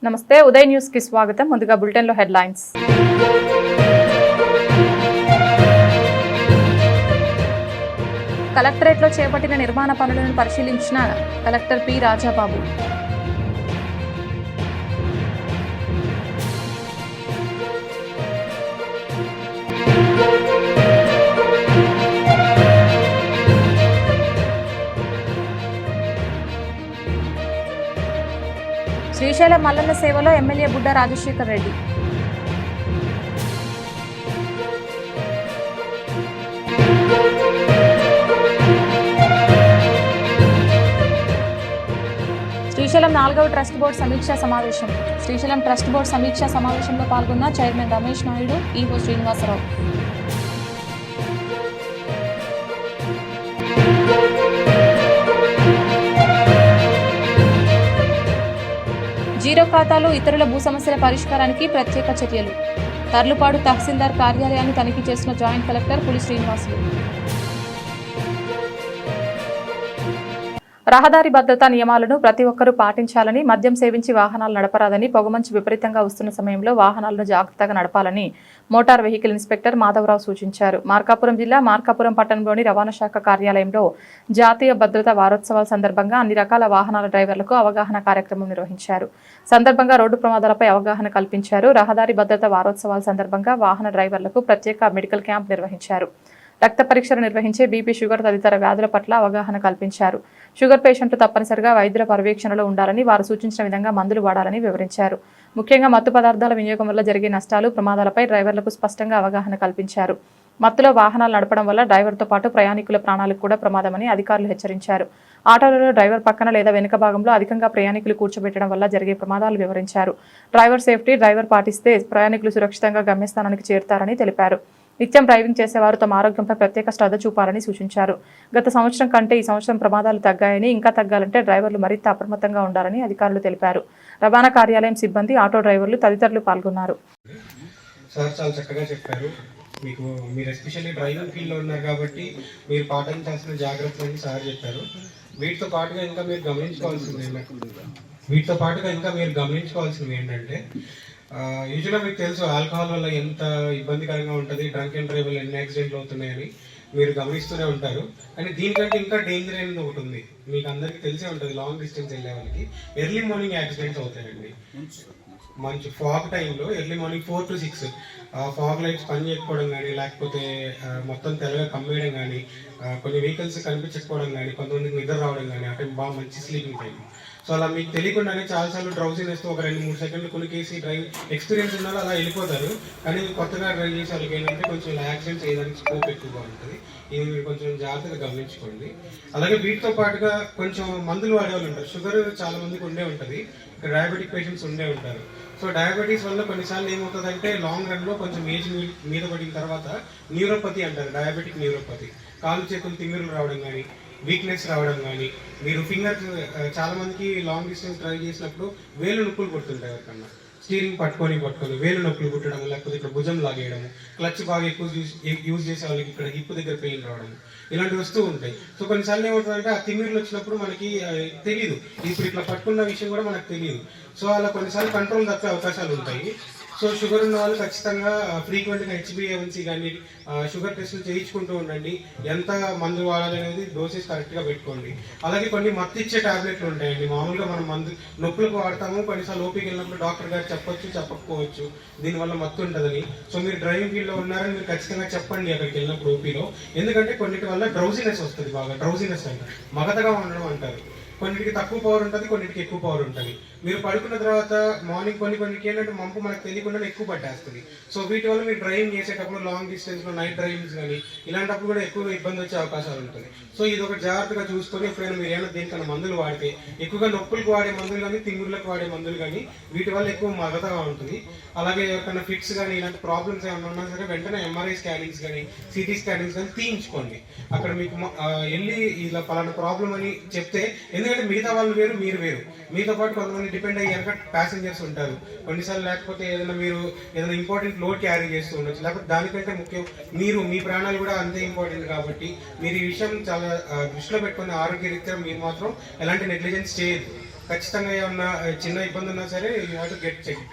నమస్తే ఉదయ్ న్యూస్ కి స్వాగతం. ముందుగా బులెటిన్ లో హెడ్లైన్స్. కలెక్టరేట్ లో చేపట్టిన నిర్మాణ పనులను పరిశీలించిన కలెక్టర్ పి రాజాబాబు. శ్రీశైలం మల్లన్న సేవలో ఎమ్మెల్యే బుడ్డ రాజశేఖర్ రెడ్డి. శ్రీశైలం 4వ ట్రస్ట్ బోర్డు సమీక్షా సమావేశం. శ్రీశైలం ట్రస్ట్ బోర్డు సమీక్షా సమావేశంలో పాల్గొన్న chairman Ramesh Naidu, EO Srinivasarao. Zero ఖాతాలు, ఇతరుల భూ సమస్యల పరిష్కారానికి ప్రత్యేక చర్యలు. తర్లుపాడు తహసీల్దార్ కార్యాలయాన్ని తనిఖీ చేసిన జాయింట్ కలెక్టర్ పులి శ్రీనివాసులు. రహదారి భద్రతా నియమాలను ప్రతి ఒక్కరూ పాటించాలని, మద్యం సేవించి వాహనాలు నడపరాదని, పొగమంచు విపరీతంగా వస్తున్న సమయంలో వాహనాలను జాగ్రత్తగా నడపాలని మోటార్ వెహికల్ ఇన్స్పెక్టర్ మాధవరావు సూచించారు. మార్కాపురం జిల్లా మార్కాపురం పట్టణంలోని రవాణా శాఖ కార్యాలయంలో జాతీయ భద్రతా వారోత్సవాల సందర్భంగా అన్ని రకాల వాహనాల డ్రైవర్లకు అవగాహన కార్యక్రమం నిర్వహించారు. సందర్భంగా రోడ్డు ప్రమాదాలపై అవగాహన కల్పించారు. రహదారి భద్రతా వారోత్సవాల సందర్భంగా వాహన డ్రైవర్లకు ప్రత్యేక మెడికల్ క్యాంప్ నిర్వహించారు. రక్త పరీక్షలు నిర్వహించే బీపీ, షుగర్ తదితర వ్యాధుల పట్ల అవగాహన కల్పించారు. షుగర్ పేషెంట్లు తప్పనిసరిగా వైద్యుల పర్యవేక్షణలో ఉండాలని, వారు సూచించిన విధంగా మందులు వాడాలని వివరించారు. ముఖ్యంగా మత్తు పదార్థాల వినియోగం వల్ల జరిగే నష్టాలు, ప్రమాదాలపై డ్రైవర్లకు స్పష్టంగా అవగాహన కల్పించారు. మత్తులో వాహనాలు నడపడం వల్ల డ్రైవర్తో పాటు ప్రయాణికుల ప్రాణాలకు కూడా ప్రమాదమని అధికారులు హెచ్చరించారు. ఆటోలలో డ్రైవర్ పక్కన లేదా వెనుక భాగంలో అధికంగా ప్రయాణికులు కూర్చోబెట్టడం వల్ల జరిగే ప్రమాదాలు వివరించారు. డ్రైవర్ సేఫ్టీ, డ్రైవర్ పాటిస్తే ప్రయాణికులు సురక్షితంగా గమ్యస్థానానికి చేరుతారని తెలిపారు. నిత్యం డ్రైవింగ్ చేసేవారు తమ ఆరోగ్యంపై ప్రత్యేక శ్రద్ధ చూపాలని సూచించారు. గత సంవత్సరం కంటే ఈ సంవత్సరం ప్రమాదాలు తగ్గాయని, ఇంకా తగ్గాలంటే డ్రైవర్లు మరింత అప్రమత్తంగా ఉండాలని అధికారులు తెలిపారు. రవాణా కార్యాలయం సిబ్బంది, ఆటో డ్రైవర్లు తదితరులు పాల్గొన్నారు. మీరు ఎస్పెషల్లీ డ్రైవింగ్ ఫీల్డ్లో ఉన్నారు కాబట్టి మీరు పాటించాల్సిన జాగ్రత్తలని సార్ చెప్పారు. వీటితో పాటుగా ఇంకా మీరు గమనించుకోవాల్సింది ఏంటంటే యూజువల్గా మీకు తెలుసు ఆల్కహాల్ వల్ల ఎంత ఇబ్బందికరంగా ఉంటుంది, డ్రంక్ అండ్ డ్రైవ్ వల్ల ఎన్ని యాక్సిడెంట్లు అవుతున్నాయని మీరు గమనిస్తూనే ఉంటారు. కానీ దీనికంటే ఇంకా డేంజర్ అనేది ఒకటి ఉంది, మీకు అందరికీ తెలిసే ఉంటుంది. లాంగ్ డిస్టెన్స్ వెళ్ళే వాళ్ళకి ఎర్లీ మార్నింగ్ యాక్సిడెంట్స్ అవుతాయండి. మంచి ఫాగ్ టైంలో early morning 4 to 6 fog lights పని చేయకపోవడం కానీ, లేకపోతే మొత్తం తెల్లగా కమ్మేయడం కానీ, కొన్ని వెహికల్స్ కనిపించకపోవడం కానీ, కొంతమందికి నిద్ర రావడం కానీ, ఆ టైం బాగా మంచి స్లీపింగ్ టైం. సో అలా మీకు తెలియకుండానే చాలాసార్లు డ్రౌజినెస్ ఒక 2-3 సెకండ్లు కొనికేసి డ్రైవ్ ఎక్స్పీరియన్స్ ఉన్నారో అలా వెళ్ళిపోతారు. కానీ కొత్తగా డ్రైవ్ చేసే వాళ్ళకి ఏంటంటే కొంచెం యాక్సిడెంట్స్ చేయడానికి స్కోప్ ఎక్కువగా ఉంటుంది. ఇది మీరు కొంచెం జాగ్రత్తగా గమనించుకోండి. అలాగే వీటితో పాటుగా కొంచెం మందులు వాడేవాళ్ళు ఉంటారు. షుగర్ చాలా మందికి ఉండే ఉంటుంది, ఇక్కడ డయాబెటిక్ పేషెంట్స్ ఉండే ఉంటారు. సో డయాబెటీస్ వల్ల కొన్నిసార్లు ఏమవుతుందంటే లాంగ్ రన్లో కొంచెం ఏజ్ మీద పడిన తర్వాత న్యూరోపతి అంటారు, డయాబెటిక్ న్యూరోపతి. కాళ్ళు చేతులు తిమ్మిరులు రావడం కానీ, వీక్నెస్ రావడం కానీ, మీరు ఫింగర్ చాలా మందికి లాంగ్ డిస్టెన్స్ డ్రైవ్ చేసినప్పుడు వేలు నొప్పులు పుడుతుంటాయి. ఎవరికన్నా స్టీరింగ్ పట్టుకొని వేలు నొప్పులు పుట్టడం, లేకపోతే ఇక్కడ భుజం లాగేయడం, క్లచ్ బాగా ఎక్కువ యూజ్ చేసే వాళ్ళకి ఇక్కడ హిప్ దగ్గర పెయిన్ రావడం, ఇలాంటివి వస్తూ ఉంటాయి. సో కొన్నిసార్లు ఏమవుతుందంటే ఆ తిమ్మిర్లు వచ్చినప్పుడు మనకి తెలియదు, ఇప్పుడు ఇట్లా పట్టుకున్న విషయం కూడా మనకు తెలియదు. సో అలా కొన్నిసార్లు కంట్రోల్ తప్పే అవకాశాలు ఉంటాయి. సో షుగర్ ఉన్న వాళ్ళు ఖచ్చితంగా ఫ్రీక్వెంట్గా HbA1c కానీ షుగర్ టెస్టులు చేయించుకుంటూ ఉండండి. ఎంత మందు వాడాలి అనేది డోసెస్ కరెక్ట్గా పెట్టుకోండి. అలాగే కొన్ని మత్తు ఇచ్చే టాబ్లెట్లు ఉంటాయండి. మామూలుగా మనం మందు నొప్పులకు వాడతాము, కొన్నిసార్లు ఓపీకి వెళ్ళినప్పుడు డాక్టర్ గారు చెప్పొచ్చు, చెప్పకపోవచ్చు దీనివల్ల మత్తు ఉంటుందని. సో మీరు డ్రైవింగ్ ఫీల్డ్లో ఉన్నారని మీరు ఖచ్చితంగా చెప్పండి అక్కడికి వెళ్ళినప్పుడు ఓపీలో. ఎందుకంటే కొన్నిటి వల్ల డ్రౌజినెస్ వస్తుంది, బాగా డ్రౌజినెస్ అంటారు, మగతగా ఉండడం అంటారు. కొన్నిటికి తక్కువ పవర్ ఉంటుంది, కొన్నిటికి ఎక్కువ పవర్ ఉంటుంది. మీరు పడుకున్న తర్వాత మార్నింగ్ కొన్నిటికి ఏంటంటే మంపు మనకు తెలియకుండా ఎక్కువ పట్టేస్తుంది. సో వీటి వల్ల మీరు డ్రైవింగ్ చేసేటప్పుడు లాంగ్ డిస్టెన్స్లో నైట్ డ్రైవింగ్స్ కానీ ఇలాంటప్పుడు కూడా ఎక్కువ ఇబ్బంది వచ్చే అవకాశాలు ఉంటుంది. సో ఇది ఒక జాగ్రత్తగా చూసుకొని ఎప్పుడైనా మీరు ఏమైనా దేనికన్నా మందులు వాడితే, ఎక్కువగా నొప్పులకు వాడే మందులు కానీ, తింగుళ్ళకు వాడే మందులు కానీ వీటి వల్ల ఎక్కువ మగతగా ఉంటుంది. అలాగే ఎవరికైనా ఫిట్స్ కానీ ఇలాంటి ప్రాబ్లమ్స్ ఏమైనా ఉన్నా సరే వెంటనే MRI స్కానింగ్స్ కానీ, CT స్కానింగ్స్ కానీ తీయించుకోండి. అక్కడ మీకు వెళ్ళి ఇలా పలానా ప్రాబ్లం అని చెప్తే, ఎందుకంటే మిగతా వాళ్ళు వేరు, మీరు వేరు. మీతో పాటు కొంతమంది డిపెండ్ అయ్యి కనుక ప్యాసింజర్స్ ఉంటారు. కొన్నిసార్లు లేకపోతే మీరు ఏదైనా ఇంపార్టెంట్ లోడ్ క్యారీ చేస్తూ ఉండొచ్చు, లేకపోతే దానికంటే ముఖ్యం మీ ప్రాణాలు కూడా అంతే ఇంపార్టెంట్. కాబట్టి మీరు ఈ విషయం చాలా దృష్టిలో పెట్టుకుని ఆరోగ్యరీత్యా మీరు మాత్రం ఎలాంటి నెగ్లిజెన్స్ చేయదు. ఖచ్చితంగా ఏమన్నా చిన్న ఇబ్బంది ఉన్నా సరే you have to get check.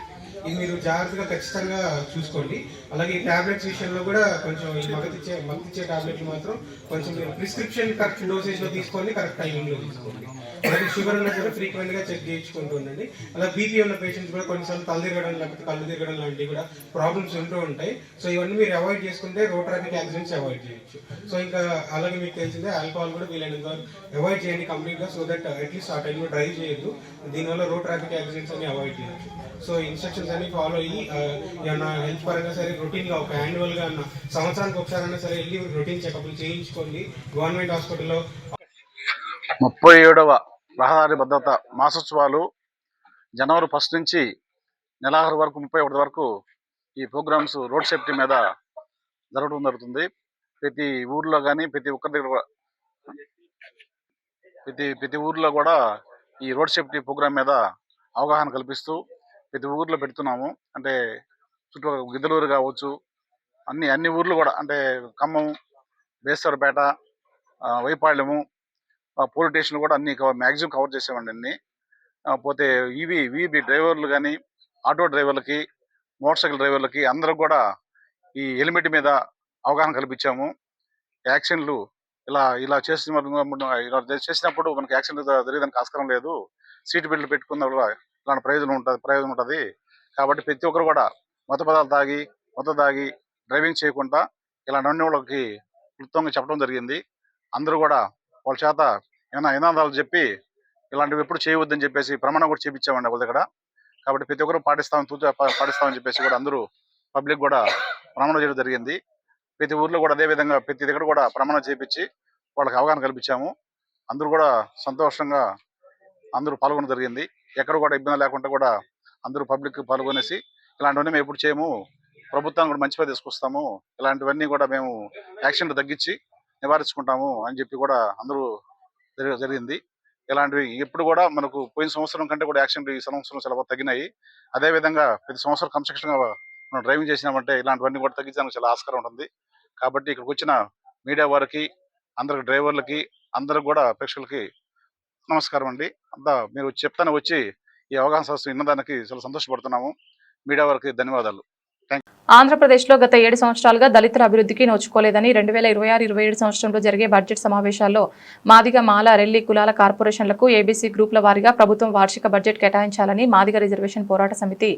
ఇది మీరు జాగ్రత్తగా ఖచ్చితంగా చూసుకోండి. అలాగే ఈ టాబ్లెట్స్ విషయంలో కూడా కొంచెం ఈ మగతిచ్చే టాబ్లెట్లు మాత్రం కొంచెం మీరు ప్రిస్క్రిప్షన్ కరెక్ట్ డోసేజ్లో తీసుకోండి, కరెక్ట్ టైమింగ్లో తీసుకోండి. అలాగే షుగర్ ఉన్నా సరే ఫ్రీక్వెంట్గా చెక్ చేయించుకుంటూ ఉండండి. అలా బీపీ ఉన్న పేషెంట్స్ కూడా కొన్నిసార్లు తల తిరగడం లేకపోతే కళ్ళు తిరగడం లాంటివి కూడా ప్రాబ్లమ్స్ ఉంటూ ఉంటాయి. సో ఇవన్నీ మీరు అవాయిడ్ చేసుకుంటే రోడ్ ట్రాఫిక్ యాక్సిడెంట్స్ అవాయిడ్ చేయొచ్చు. సో ఇంకా అలాగే మీకు తెలిసిందే ఆల్కహాల్ కూడా వీలైనంత అవాయిడ్ చేయండి కంప్లీట్గా. సో దట్ అట్లీస్ట్ ఆ టైంలో డ్రైవ్ చేయొద్దు. దీనివల్ల రోడ్ ట్రాఫిక్ యాక్సిడెంట్స్ అన్ని అవాయిడ్ చేయొచ్చు. సో ఇన్స్ట్రక్షన్స్ అన్ని ఫాలో అయ్యి ఏమన్నా హెల్త్ పరంగా సరే రొటీన్గా ఒక యాన్యువల్గా అన్న సంవత్సరానికి ఒకసారి అయినా సరే వెళ్ళి రొటీన్ చెకప్లు చేయించుకోండి గవర్నమెంట్ హాస్పిటల్లో. 37వ రహదారి భద్రత మాసోత్సవాలు జనవరి 1 నుంచి నెలాఖరు వరకు 31 వరకు ఈ ప్రోగ్రామ్స్ రోడ్ సేఫ్టీ మీద జరగడం జరుగుతుంది. ప్రతి ఊర్లో కానీ ప్రతి ఒక్కరి దగ్గర కూడా ప్రతి ఊర్లో కూడా ఈ రోడ్ సేఫ్టీ ప్రోగ్రామ్ మీద అవగాహన కల్పిస్తూ ప్రతి ఊర్లో పెడుతున్నాము. అంటే చుట్టుపక్కల గిద్దలూరు కావచ్చు, అన్ని ఊర్లు కూడా, అంటే ఖమ్మం, బేస్తవారపేట, వైపాళ్యము, పోలీస్ స్టేషన్లు కూడా అన్ని మ్యాక్సిమం కవర్ చేసామండి అన్ని. పోతే వీబీ డ్రైవర్లు కానీ, ఆటో డ్రైవర్లకి, మోటార్ సైకిల్ డ్రైవర్లకి అందరూ కూడా ఈ హెల్మెట్ మీద అవగాహన కల్పించాము. యాక్సిడెంట్లు ఇలా చేసినప్పుడు మనకి యాక్సిడెంట్ జరిగేదానికి ఆస్కారం లేదు. సీట్ బెల్ట్ పెట్టుకున్న వల్ల ఇలాంటి ప్రయోజనం ఉంటుంది. కాబట్టి ప్రతి ఒక్కరు కూడా మత్తు తాగి డ్రైవింగ్ చేయకుండా ఇలాంటి అన్ని వాళ్ళకి క్లుప్తంగా చెప్పడం జరిగింది. అందరూ కూడా వాళ్ళ చేత నినాదాలు చెప్పి ఇలాంటివి ఎప్పుడు చేయవద్దని చెప్పేసి ప్రమాణం కూడా చేపించామండి వాళ్ళ దగ్గర. కాబట్టి ప్రతి ఒక్కరు పాటిస్తామని చెప్పేసి కూడా అందరూ పబ్లిక్ కూడా ప్రమాణం చేయడం జరిగింది. ప్రతి ఊర్లో కూడా అదే విధంగా ప్రతి దగ్గర కూడా ప్రమాణం చేపించి వాళ్ళకి అవగాహన కల్పించాము. అందరూ కూడా సంతోషంగా అందరూ పాల్గొనడం జరిగింది. ఎక్కడ కూడా ఇబ్బంది లేకుండా కూడా అందరూ పబ్లిక్ పాల్గొనేసి ఇలాంటివన్నీ మేము ఎప్పుడు చేయము, ప్రభుత్వాన్ని కూడా మంచి పేరు తీసుకొస్తాము, ఇలాంటివన్నీ కూడా మేము యాక్సిడెంట్ తగ్గించి నివారించుకుంటాము అని చెప్పి కూడా అందరూ జరిగింది. ఇలాంటివి ఎప్పుడు కూడా మనకు పోయిన సంవత్సరం కంటే కూడా యాక్సిడెంట్ ఈ సంవత్సరం చాలా తగ్గినాయి. అదేవిధంగా ప్రతి సంవత్సరం కన్స్ట్రక్షన్గా మనం డ్రైవింగ్ చేసినామంటే ఇలాంటివన్నీ కూడా తగ్గించడానికి చాలా ఆస్కారం ఉంటుంది. కాబట్టి ఇక్కడికి వచ్చిన మీడియా వారికి, అందరికి, డ్రైవర్లకి, అందరికి కూడా ప్రేక్షకులకి నమస్కారం అండి. అంతా మీరు చెప్తానే వచ్చి ఈ అవగాహన సదస్సు విన్నదానికి చాలా సంతోషపడుతున్నాము. మీడియా వారికి ధన్యవాదాలు. ఆంధ్రప్రదేశ్లో గత 7 సంవత్సరాలుగా దళితుల అభివృద్ధికి నోచుకోలేదని 2026-27 సంవత్సరంలో జరిగే బడ్జెట్ సమావేశాల్లో మాదిగ, మాల, రెల్లి కులాల కార్పొరేషన్లకు ఏబీసీ గ్రూపుల వారీగా ప్రభుత్వం వార్షిక బడ్జెట్ కేటాయించాలని మాదిగ రిజర్వేషన్ పోరాట సమితి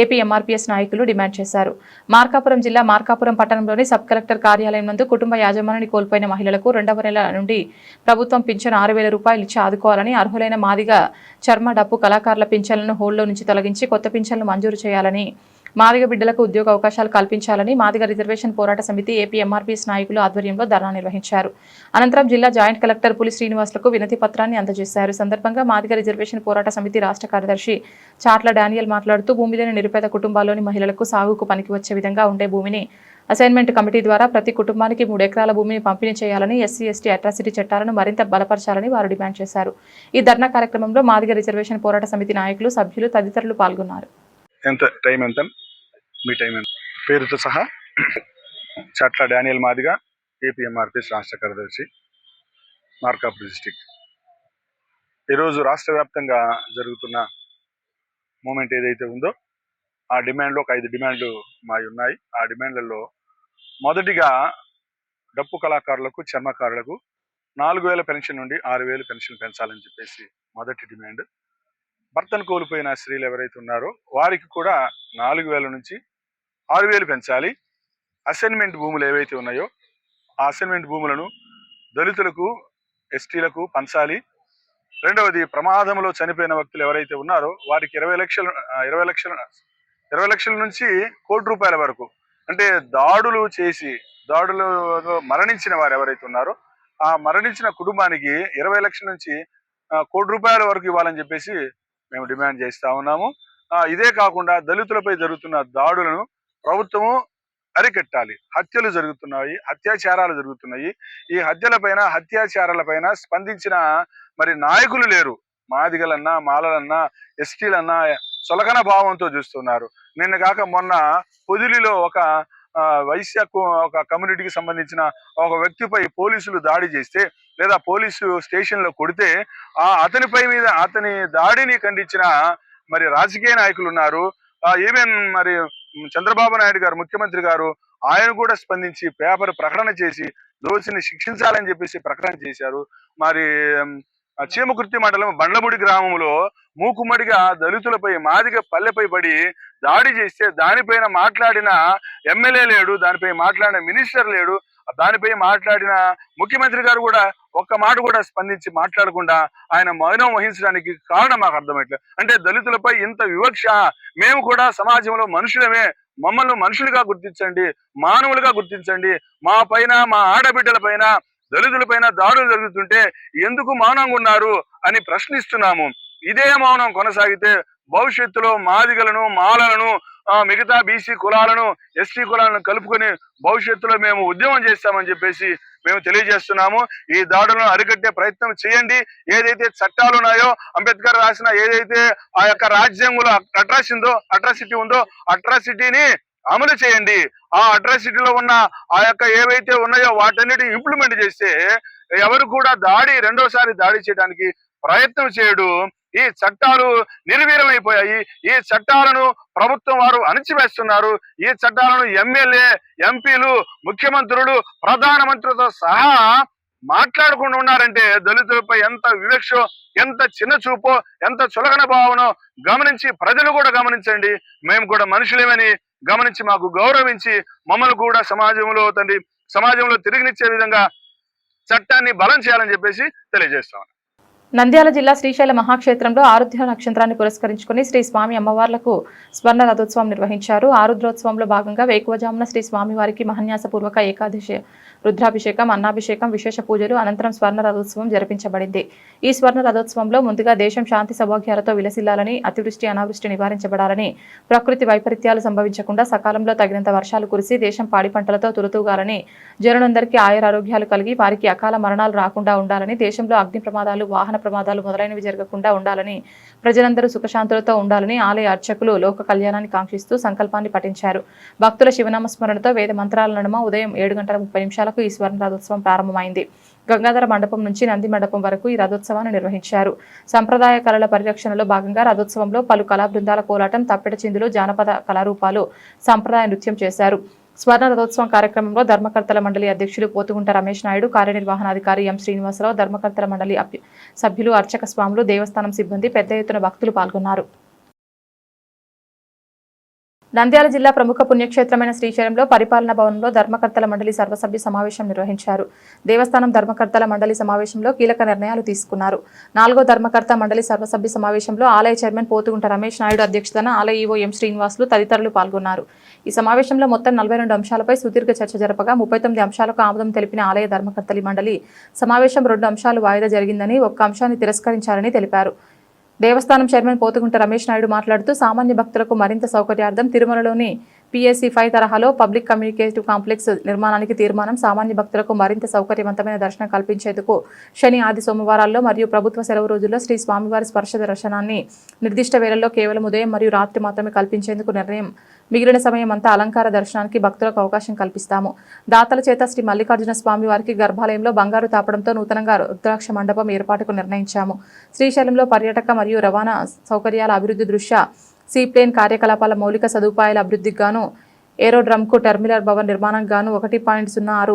ఏపీ ఎంఆర్పీఎస్ నాయకులు డిమాండ్ చేశారు. మార్కాపురం జిల్లా మార్కాపురం పట్టణంలోని సబ్ కలెక్టర్ కార్యాలయం నందు కుటుంబ యాజమాన్యాన్ని కోల్పోయిన మహిళలకు 2వ నెల నుండి ప్రభుత్వం పింఛను 6,000 రూపాయలు ఇచ్చి ఆదుకోవాలని, అర్హులైన మాదిగ చర్మ, డప్పు కళాకారుల పింఛన్లను హోల్డ్లో నుంచి తొలగించి కొత్త పింఛన్లు మంజూరు చేయాలని, మాదిగ బిడ్డలకు ఉద్యోగ అవకాశాలు కల్పించాలని మాదిగ రిజర్వేషన్ పోరాట సమితి ఏపీ ఎంఆర్పీఎస్ నాయకులు ఆధ్వర్యంలో ధర్నా నిర్వహించారు. అనంతరం జిల్లా జాయింట్ కలెక్టర్ పులి శ్రీనివాసులకు వినతి పత్రాన్ని అందజేశారు. సందర్భంగా మాదిగ రిజర్వేషన్ పోరాట సమితి రాష్ట్ర కార్యదర్శి చాట్ల డానియల్ మాట్లాడుతూ భూమిలేని నిరుపేద కుటుంబాల్లోని మహిళలకు సాగుకు పనికి వచ్చే విధంగా ఉండే భూమిని అసైన్మెంట్ కమిటీ ద్వారా ప్రతి కుటుంబానికి 3 ఎకరాల భూమిని పంపిణీ చేయాలని, ఎస్సీ ఎస్టీ అట్రాసిటీ చట్టాలను మరింత బలపరచాలని వారు డిమాండ్ చేశారు. ఈ ధర్నా కార్యక్రమంలో మాదిగ రిజర్వేషన్ పోరాట సమితి నాయకులు, సభ్యులు తదితరులు పాల్గొన్నారు. మీ టైం ఎంత? పేరుతో సహా. చట్ల డానియల్ మాదిగ, ఏపీ ఎంఆర్పీఎస్ రాష్ట్ర కార్యదర్శి, మార్కాపురం డిస్టిక్. ఈరోజు రాష్ట్ర వ్యాప్తంగా జరుగుతున్న మూమెంట్ ఏదైతే ఉందో ఆ డిమాండ్లో ఒక 5 డిమాండ్లు మావి ఉన్నాయి. ఆ డిమాండ్లలో మొదటిగా డప్పు కళాకారులకు, చర్మకారులకు 4,000 పెన్షన్ నుండి 6,000 పెన్షన్ పెంచాలని చెప్పేసి మొదటి డిమాండ్. భర్తను కోల్పోయిన స్త్రీలు ఎవరైతే ఉన్నారో వారికి కూడా 4,000 నుంచి 6,000 పెంచాలి. అసైన్మెంట్ భూములు ఏవైతే ఉన్నాయో ఆ అసైన్మెంట్ భూములను దళితులకు, ఎస్టీలకు పంచాలి. రెండవది, ప్రమాదంలో చనిపోయిన వ్యక్తులు ఎవరైతే ఉన్నారో వారికి 20 లక్షల నుంచి ₹1,00,00,000 వరకు, అంటే దాడులు మరణించిన వారు ఎవరైతే ఉన్నారో ఆ మరణించిన కుటుంబానికి 20 లక్షల నుంచి ₹1,00,00,000 వరకు ఇవ్వాలని చెప్పేసి మేము డిమాండ్ చేస్తా ఉన్నాము. ఇదే కాకుండా దళితులపై జరుగుతున్న దాడులను ప్రభుత్వము అరికట్టాలి. హత్యలు జరుగుతున్నాయి, అత్యాచారాలు జరుగుతున్నాయి. ఈ హత్యలపైన, అత్యాచారాలపైన స్పందించిన మరి నాయకులు లేరు. మాదిగలన్నా, మాలలన్నా, ఎస్టీలన్నా సొలకన భావంతో చూస్తున్నారు. నిన్న కాక మొన్న పొదిలిలో ఒక వైశ్య కమ్యూనిటీకి సంబంధించిన ఒక వ్యక్తిపై పోలీసులు దాడి చేస్తే లేదా పోలీసు స్టేషన్లో కొడితే అతని దాడిని ఖండించిన మరి రాజకీయ నాయకులు ఉన్నారు. ఈవెన్ మరి చంద్రబాబు నాయుడు గారు ముఖ్యమంత్రి గారు ఆయన కూడా స్పందించి పేపర్ ప్రకటన చేసి దోషిని శిక్షించాలని చెప్పేసి ప్రకటన చేశారు. మరి చీమకుర్తి మండలం బండ్లమూడి గ్రామంలో మూకుమ్మడిగా దళితులపై మాదిగ పల్లెపై పడి దాడి చేస్తే దానిపైన మాట్లాడిన ఎమ్మెల్యే లేడు, దానిపై మాట్లాడిన మినిస్టర్ లేడు, దానిపై మాట్లాడిన ముఖ్యమంత్రి గారు కూడా ఒక్క మాట కూడా స్పందించి మాట్లాడకుండా ఆయన మౌనం వహించడానికి కారణం మాకు అర్థమవుతలేదు. అంటే దళితులపై ఇంత వివక్ష. మేము కూడా సమాజంలో మనుషులమే, మమ్మల్ని మనుషులుగా గుర్తించండి, మానవులుగా గుర్తించండి. మా పైన, మా ఆడబిడ్డల పైన, దళితుల పైన దాడులు జరుగుతుంటే ఎందుకు మౌనంగా ఉన్నారు అని ప్రశ్నిస్తున్నాము. ఇదే మౌనం కొనసాగితే భవిష్యత్తులో మాదిగలను, మాలలను, మిగతా బీసీ కులాలను, ఎస్టీ కులాలను కలుపుకొని భవిష్యత్తులో మేము ఉద్యమం చేస్తామని చెప్పేసి మేము తెలియజేస్తున్నాము. ఈ దాడులను అరికట్టే ప్రయత్నం చేయండి. ఏదైతే చట్టాలు ఉన్నాయో, అంబేద్కర్ రాసిన ఏదైతే ఆ యొక్క రాజ్యాంగంలో అట్రాసిటీ ఉందో అట్రాసిటీని అమలు చేయండి. ఆ అట్రాసిటీలో ఉన్న ఆ యొక్క ఏవైతే ఉన్నాయో వాటన్నిటిని ఇంప్లిమెంట్ చేస్తే ఎవరు కూడా రెండోసారి దాడి చేయడానికి ప్రయత్నం చేయడు. ఈ చట్టాలు నిర్వీర్యమైపోయాయి. ఈ చట్టాలను ప్రభుత్వం వారు అణిచివేస్తున్నారు. ఈ చట్టాలను ఎమ్మెల్యే, ఎంపీలు, ముఖ్యమంత్రులు, ప్రధానమంత్రితో సహా మాట్లాడకుండా ఉన్నారంటే దళితులపై ఎంత వివక్షో, ఎంత చిన్న చూపో, ఎంత చులకన భావనో గమనించి ప్రజలు కూడా గమనించండి. మేము కూడా మనుషులేమని గమనించి మాకు గౌరవించి మమ్మల్ని కూడా సమాజంలో తిరిగినిచ్చే విధంగా చట్టాన్ని బలం చేయాలని చెప్పేసి తెలియజేస్తాం. నంద్యాల జిల్లా శ్రీశైల మహాక్షేత్రంలో ఆరుద్ర నక్షత్రాన్ని పురస్కరించుకుని శ్రీ స్వామి అమ్మవార్లకు స్వర్ణ రథోత్సవం నిర్వహించారు. ఆరుద్రోత్సవంలో భాగంగా వేకువజామున శ్రీ స్వామివారికి మహాన్యాసపూర్వక ఏకాదశి రుద్రాభిషేకం, అన్నాభిషేకం, విశేష పూజలు అనంతరం స్వర్ణ రథోత్సవం జరిపించబడింది. ఈ స్వర్ణ రథోత్సవంలో ముందుగా దేశం శాంతి సౌభాగ్యాలతో విలసిల్లాలని, అతివృష్టి అనావృష్టి నివారించబడాలని, ప్రకృతి వైపరీత్యాలు సంభవించకుండా సకాలంలో తగినంత వర్షాలు కురిసి దేశం పాడి పంటలతో తులతూగాలని, జనులందరికీ ఆయురారోగ్యాలు కలిగి వారికి అకాల మరణాలు రాకుండా ఉండాలని, దేశంలో అగ్ని ప్రమాదాలు, వాహన ప్రమాదాలు మొదలైనవి జరగకుండా ఉండాలని, ప్రజలందరూ సుఖశాంతులతో ఉండాలని ఆలయ అర్చకులు లోక కళ్యాణాన్ని కాంక్షిస్తూ సంకల్పాన్ని పఠించారు. భక్తుల శివనామస్మరణతో వేద మంత్రాల నడుమ ఉదయం 7:30 ఈ స్వర్ణ రథోత్సవం ప్రారంభమైంది. గంగాధర మండపం నుంచి నంది మండపం వరకు ఈ రథోత్సవాన్ని నిర్వహించారు. సంప్రదాయ కళల పరిరక్షణలో భాగంగా రథోత్సవంలో పలు కళా బృందాల కోలాటం, తప్పెట చిందులు, జానపద కళారూపాలు, సంప్రదాయ నృత్యం చేశారు. స్వర్ణ రథోత్సవం కార్యక్రమంలో ధర్మకర్తల మండలి అధ్యక్షులు పోతుగుంట రమేష్ నాయుడు, కార్యనిర్వహణాధికారి ఎం శ్రీనివాసరావు, ధర్మకర్తల మండలి సభ్యులు, అర్చక స్వాములు, దేవస్థానం సిబ్బంది, పెద్ద ఎత్తున భక్తులు పాల్గొన్నారు. నంద్యాల జిల్లా ప్రముఖ పుణ్యక్షేత్రమైన శ్రీశైలంలో పరిపాలనా భవనంలో ధర్మకర్తల మండలి సర్వసభ్య సమావేశం నిర్వహించారు. దేవస్థానం ధర్మకర్తల మండలి సమావేశంలో కీలక నిర్ణయాలు తీసుకున్నారు. 4వ ధర్మకర్త మండలి సర్వసభ్య సమావేశంలో ఆలయ చైర్మన్ పోతుగుంట రమేష్ నాయుడు అధ్యక్షతన ఆలయ ఈవో ఎం శ్రీనివాసులు తదితరులు పాల్గొన్నారు. ఈ సమావేశంలో మొత్తం 42 అంశాలపై సుదీర్ఘ చర్చ జరపగా 39 అంశాలకు ఆమోదం తెలిపిన ఆలయ ధర్మకర్తలి మండలి సమావేశం 2 అంశాలు వాయిదా జరిగిందని, 1 అంశాన్ని తిరస్కరించారని తెలిపారు. దేవస్థానం చైర్మన్ పోతుగుంట రమేష్ నాయుడు మాట్లాడుతూ సామాన్య భక్తులకు మరింత సౌకర్యార్థం తిరుమలలోని PSC 5 తరహాలో పబ్లిక్ కమ్యూనికేటివ్ కాంప్లెక్స్ నిర్మాణానికి తీర్మానం, సామాన్య భక్తులకు మరింత సౌకర్యవంతమైన దర్శనం కల్పించేందుకు శని, ఆది, సోమవారాల్లో మరియు ప్రభుత్వ సెలవు రోజుల్లో శ్రీ స్వామివారి స్పర్శ దర్శనాన్ని నిర్దిష్ట వేళల్లో కేవలం ఉదయం మరియు రాత్రి మాత్రమే కల్పించేందుకు నిర్ణయం. మిగిలిన సమయం అంతా అలంకార దర్శనానికి భక్తులకు అవకాశం కల్పిస్తాము. దాతల చేత శ్రీ మల్లికార్జున స్వామి వారికి గర్భాలయంలో బంగారు తాపడంతో నూతనంగా రుద్రాక్ష మండపం ఏర్పాటుకు నిర్ణయించాము. శ్రీశైలంలో పర్యాటక మరియు రవాణా సౌకర్యాల అభివృద్ధి దృష్ట్యా సీప్లేన్ కార్యకలాపాల మౌలిక సదుపాయాల అభివృద్ధికి గాను ఏరోడ్రమ్కు టెర్మినల్ భవన్ నిర్మాణానికి గాను 1.06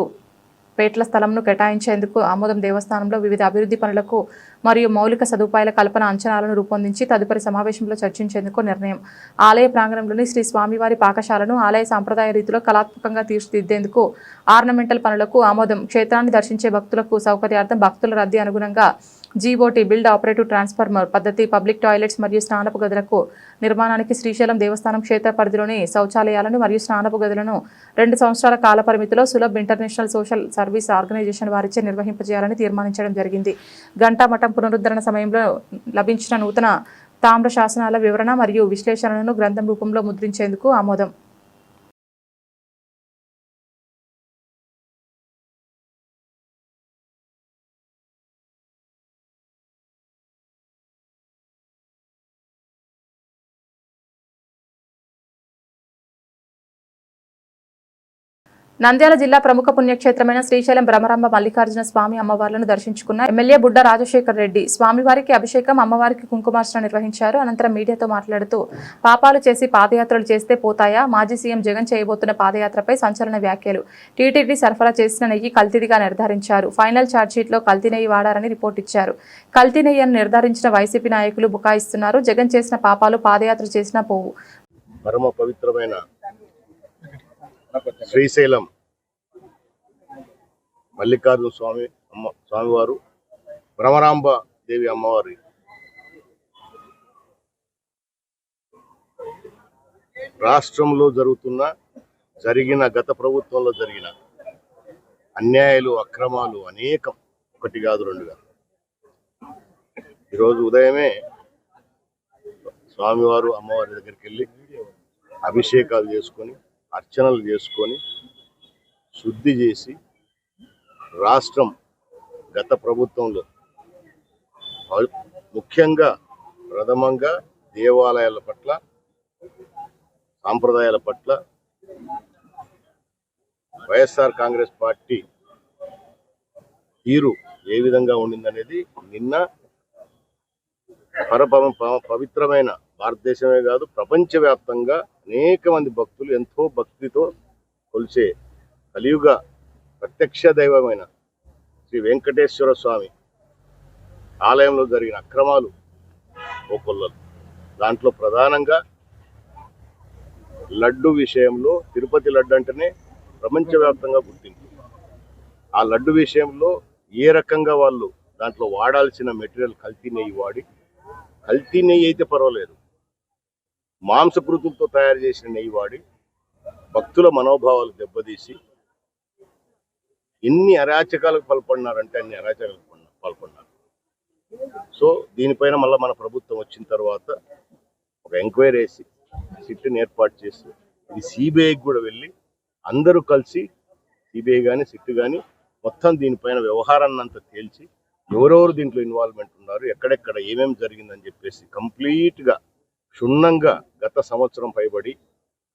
పేట్ల స్థలంను కేటాయించేందుకు ఆమోదం. దేవస్థానంలో వివిధ అభివృద్ధి పనులకు మరియు మౌలిక సదుపాయాల కల్పన అంచనాలను రూపొందించి తదుపరి సమావేశంలో చర్చించేందుకు నిర్ణయం. ఆలయ ప్రాంగణంలోని శ్రీ స్వామివారి పాకశాలను ఆలయ సాంప్రదాయ రీతిలో కళాత్మకంగా తీర్చిదిద్దేందుకు ఆర్నమెంటల్ పనులకు ఆమోదం. క్షేత్రాన్ని దర్శించే భక్తులకు సౌకర్యార్థం భక్తుల రద్దీ అనుగుణంగా GOT బిల్డ్ ఆపరేటివ్ ట్రాన్స్ఫార్మర్ పద్ధతి, పబ్లిక్ టాయిలెట్స్ మరియు స్నానపు గదులకు నిర్మాణానికి శ్రీశైలం దేవస్థానం క్షేత్ర పరిధిలోని శౌచాలయాలను మరియు స్నానపు గదులను 2 సంవత్సరాల కాల పరిమితిలో Sulabh international social service organisation వారిచే నిర్వహింపజేయాలని తీర్మానించడం జరిగింది. ఘంటామఠం పునరుద్ధరణ సమయంలో లభించిన నూతన తామ్ర శాసనాల వివరణ మరియు విశ్లేషణలను గ్రంథం రూపంలో ముద్రించేందుకు ఆమోదం. నంద్యాల జిల్లా ప్రముఖ పుణ్యక్షేత్రమైన శ్రీశైలం భ్రమరాంబ మల్లికార్జున స్వామి అమ్మవార్లను దర్శించుకున్న ఎమ్మెల్యే బుడ్డ రాజశేఖర్ రెడ్డి స్వామివారికి అభిషేకం, అమ్మవారికి కుంకుమార్చన నిర్వహించారు. అనంతరం మీడియాతో మాట్లాడుతూ పాపాలు చేసి పాదయాత్రలు చేస్తే పోతాయా? మాజీ సీఎం జగన్ చేయబోతున్న పాదయాత్రపై సంచలన వ్యాఖ్యలు. టీటీడీ సరఫరా చేసిన నెయ్యి కల్తీదిగా నిర్ధారించారు. ఫైనల్ ఛార్జ్షీట్లో కల్తీ నెయ్యి వాడారని రిపోర్ట్ ఇచ్చారు. కల్తీ నెయ్యి అని నిర్ధారించిన వైసీపీ నాయకులు బుకాయిస్తున్నారు. జగన్ చేసిన పాపాలు పాదయాత్ర చేసినా పోవు. పరమ పవిత్రమైన శ్రీశైలం మల్లికార్జున స్వామివారు భ్రమరాంబ దేవి అమ్మవారి రాష్ట్రంలో జరిగిన గత ప్రభుత్వంలో జరిగిన అన్యాయాలు, అక్రమాలు అనేకం, ఒకటి కాదు రెండు కాదు. ఈరోజు ఉదయమే స్వామివారు అమ్మవారి దగ్గరికి వెళ్ళి అభిషేకాలు చేసుకొని, అర్చనలు చేసుకొని, శుద్ధి చేసి రాష్ట్రం గత ప్రభుత్వంలో ముఖ్యంగా ప్రథమంగా దేవాలయాల పట్ల, సాంప్రదాయాల పట్ల వైఎస్ఆర్ కాంగ్రెస్ పార్టీ తీరు ఏ విధంగా ఉండిందనేది నిన్న పవిత్రమైన భారతదేశమే కాదు ప్రపంచవ్యాప్తంగా అనేక మంది భక్తులు ఎంతో భక్తితో కొలిచే కలియుగ ప్రత్యక్ష దైవమైన శ్రీ వెంకటేశ్వర స్వామి ఆలయంలో జరిగిన అక్రమాలు కోకొల్లలు. దాంట్లో ప్రధానంగా లడ్డు విషయంలో, తిరుపతి లడ్డు అంటేనే ప్రపంచవ్యాప్తంగా గుర్తింపు. ఆ లడ్డు విషయంలో ఏ రకంగా వాళ్ళు దాంట్లో వాడాల్సిన మెటీరియల్ కల్తీ నెయ్యి వాడి, కల్తీ నెయ్యి అయితే పర్వాలేదు, మాంసకృతులతో తయారు చేసిన నెయ్యి వాడి భక్తుల మనోభావాలు దెబ్బతీసి ఎన్ని అరాచకాలకు పాల్పడినారంటే అన్ని అరాచకాలకు పాల్పడినారు. సో దీనిపైన మళ్ళీ మన ప్రభుత్వం వచ్చిన తర్వాత ఒక ఎంక్వైరీ వేసి సిట్ని ఏర్పాటు చేసి ఇది సిబిఐకి కూడా వెళ్ళి అందరూ కలిసి, సిబిఐ కానీ సిట్ కానీ మొత్తం దీనిపైన వ్యవహారాన్ని అంతా తేల్చి ఎవరెవరు దీంట్లో ఇన్వాల్వ్మెంట్ ఉన్నారు, ఎక్కడెక్కడ ఏమేమి జరిగిందని చెప్పేసి కంప్లీట్గా క్షుణ్ణంగా గత సంవత్సరం పైబడి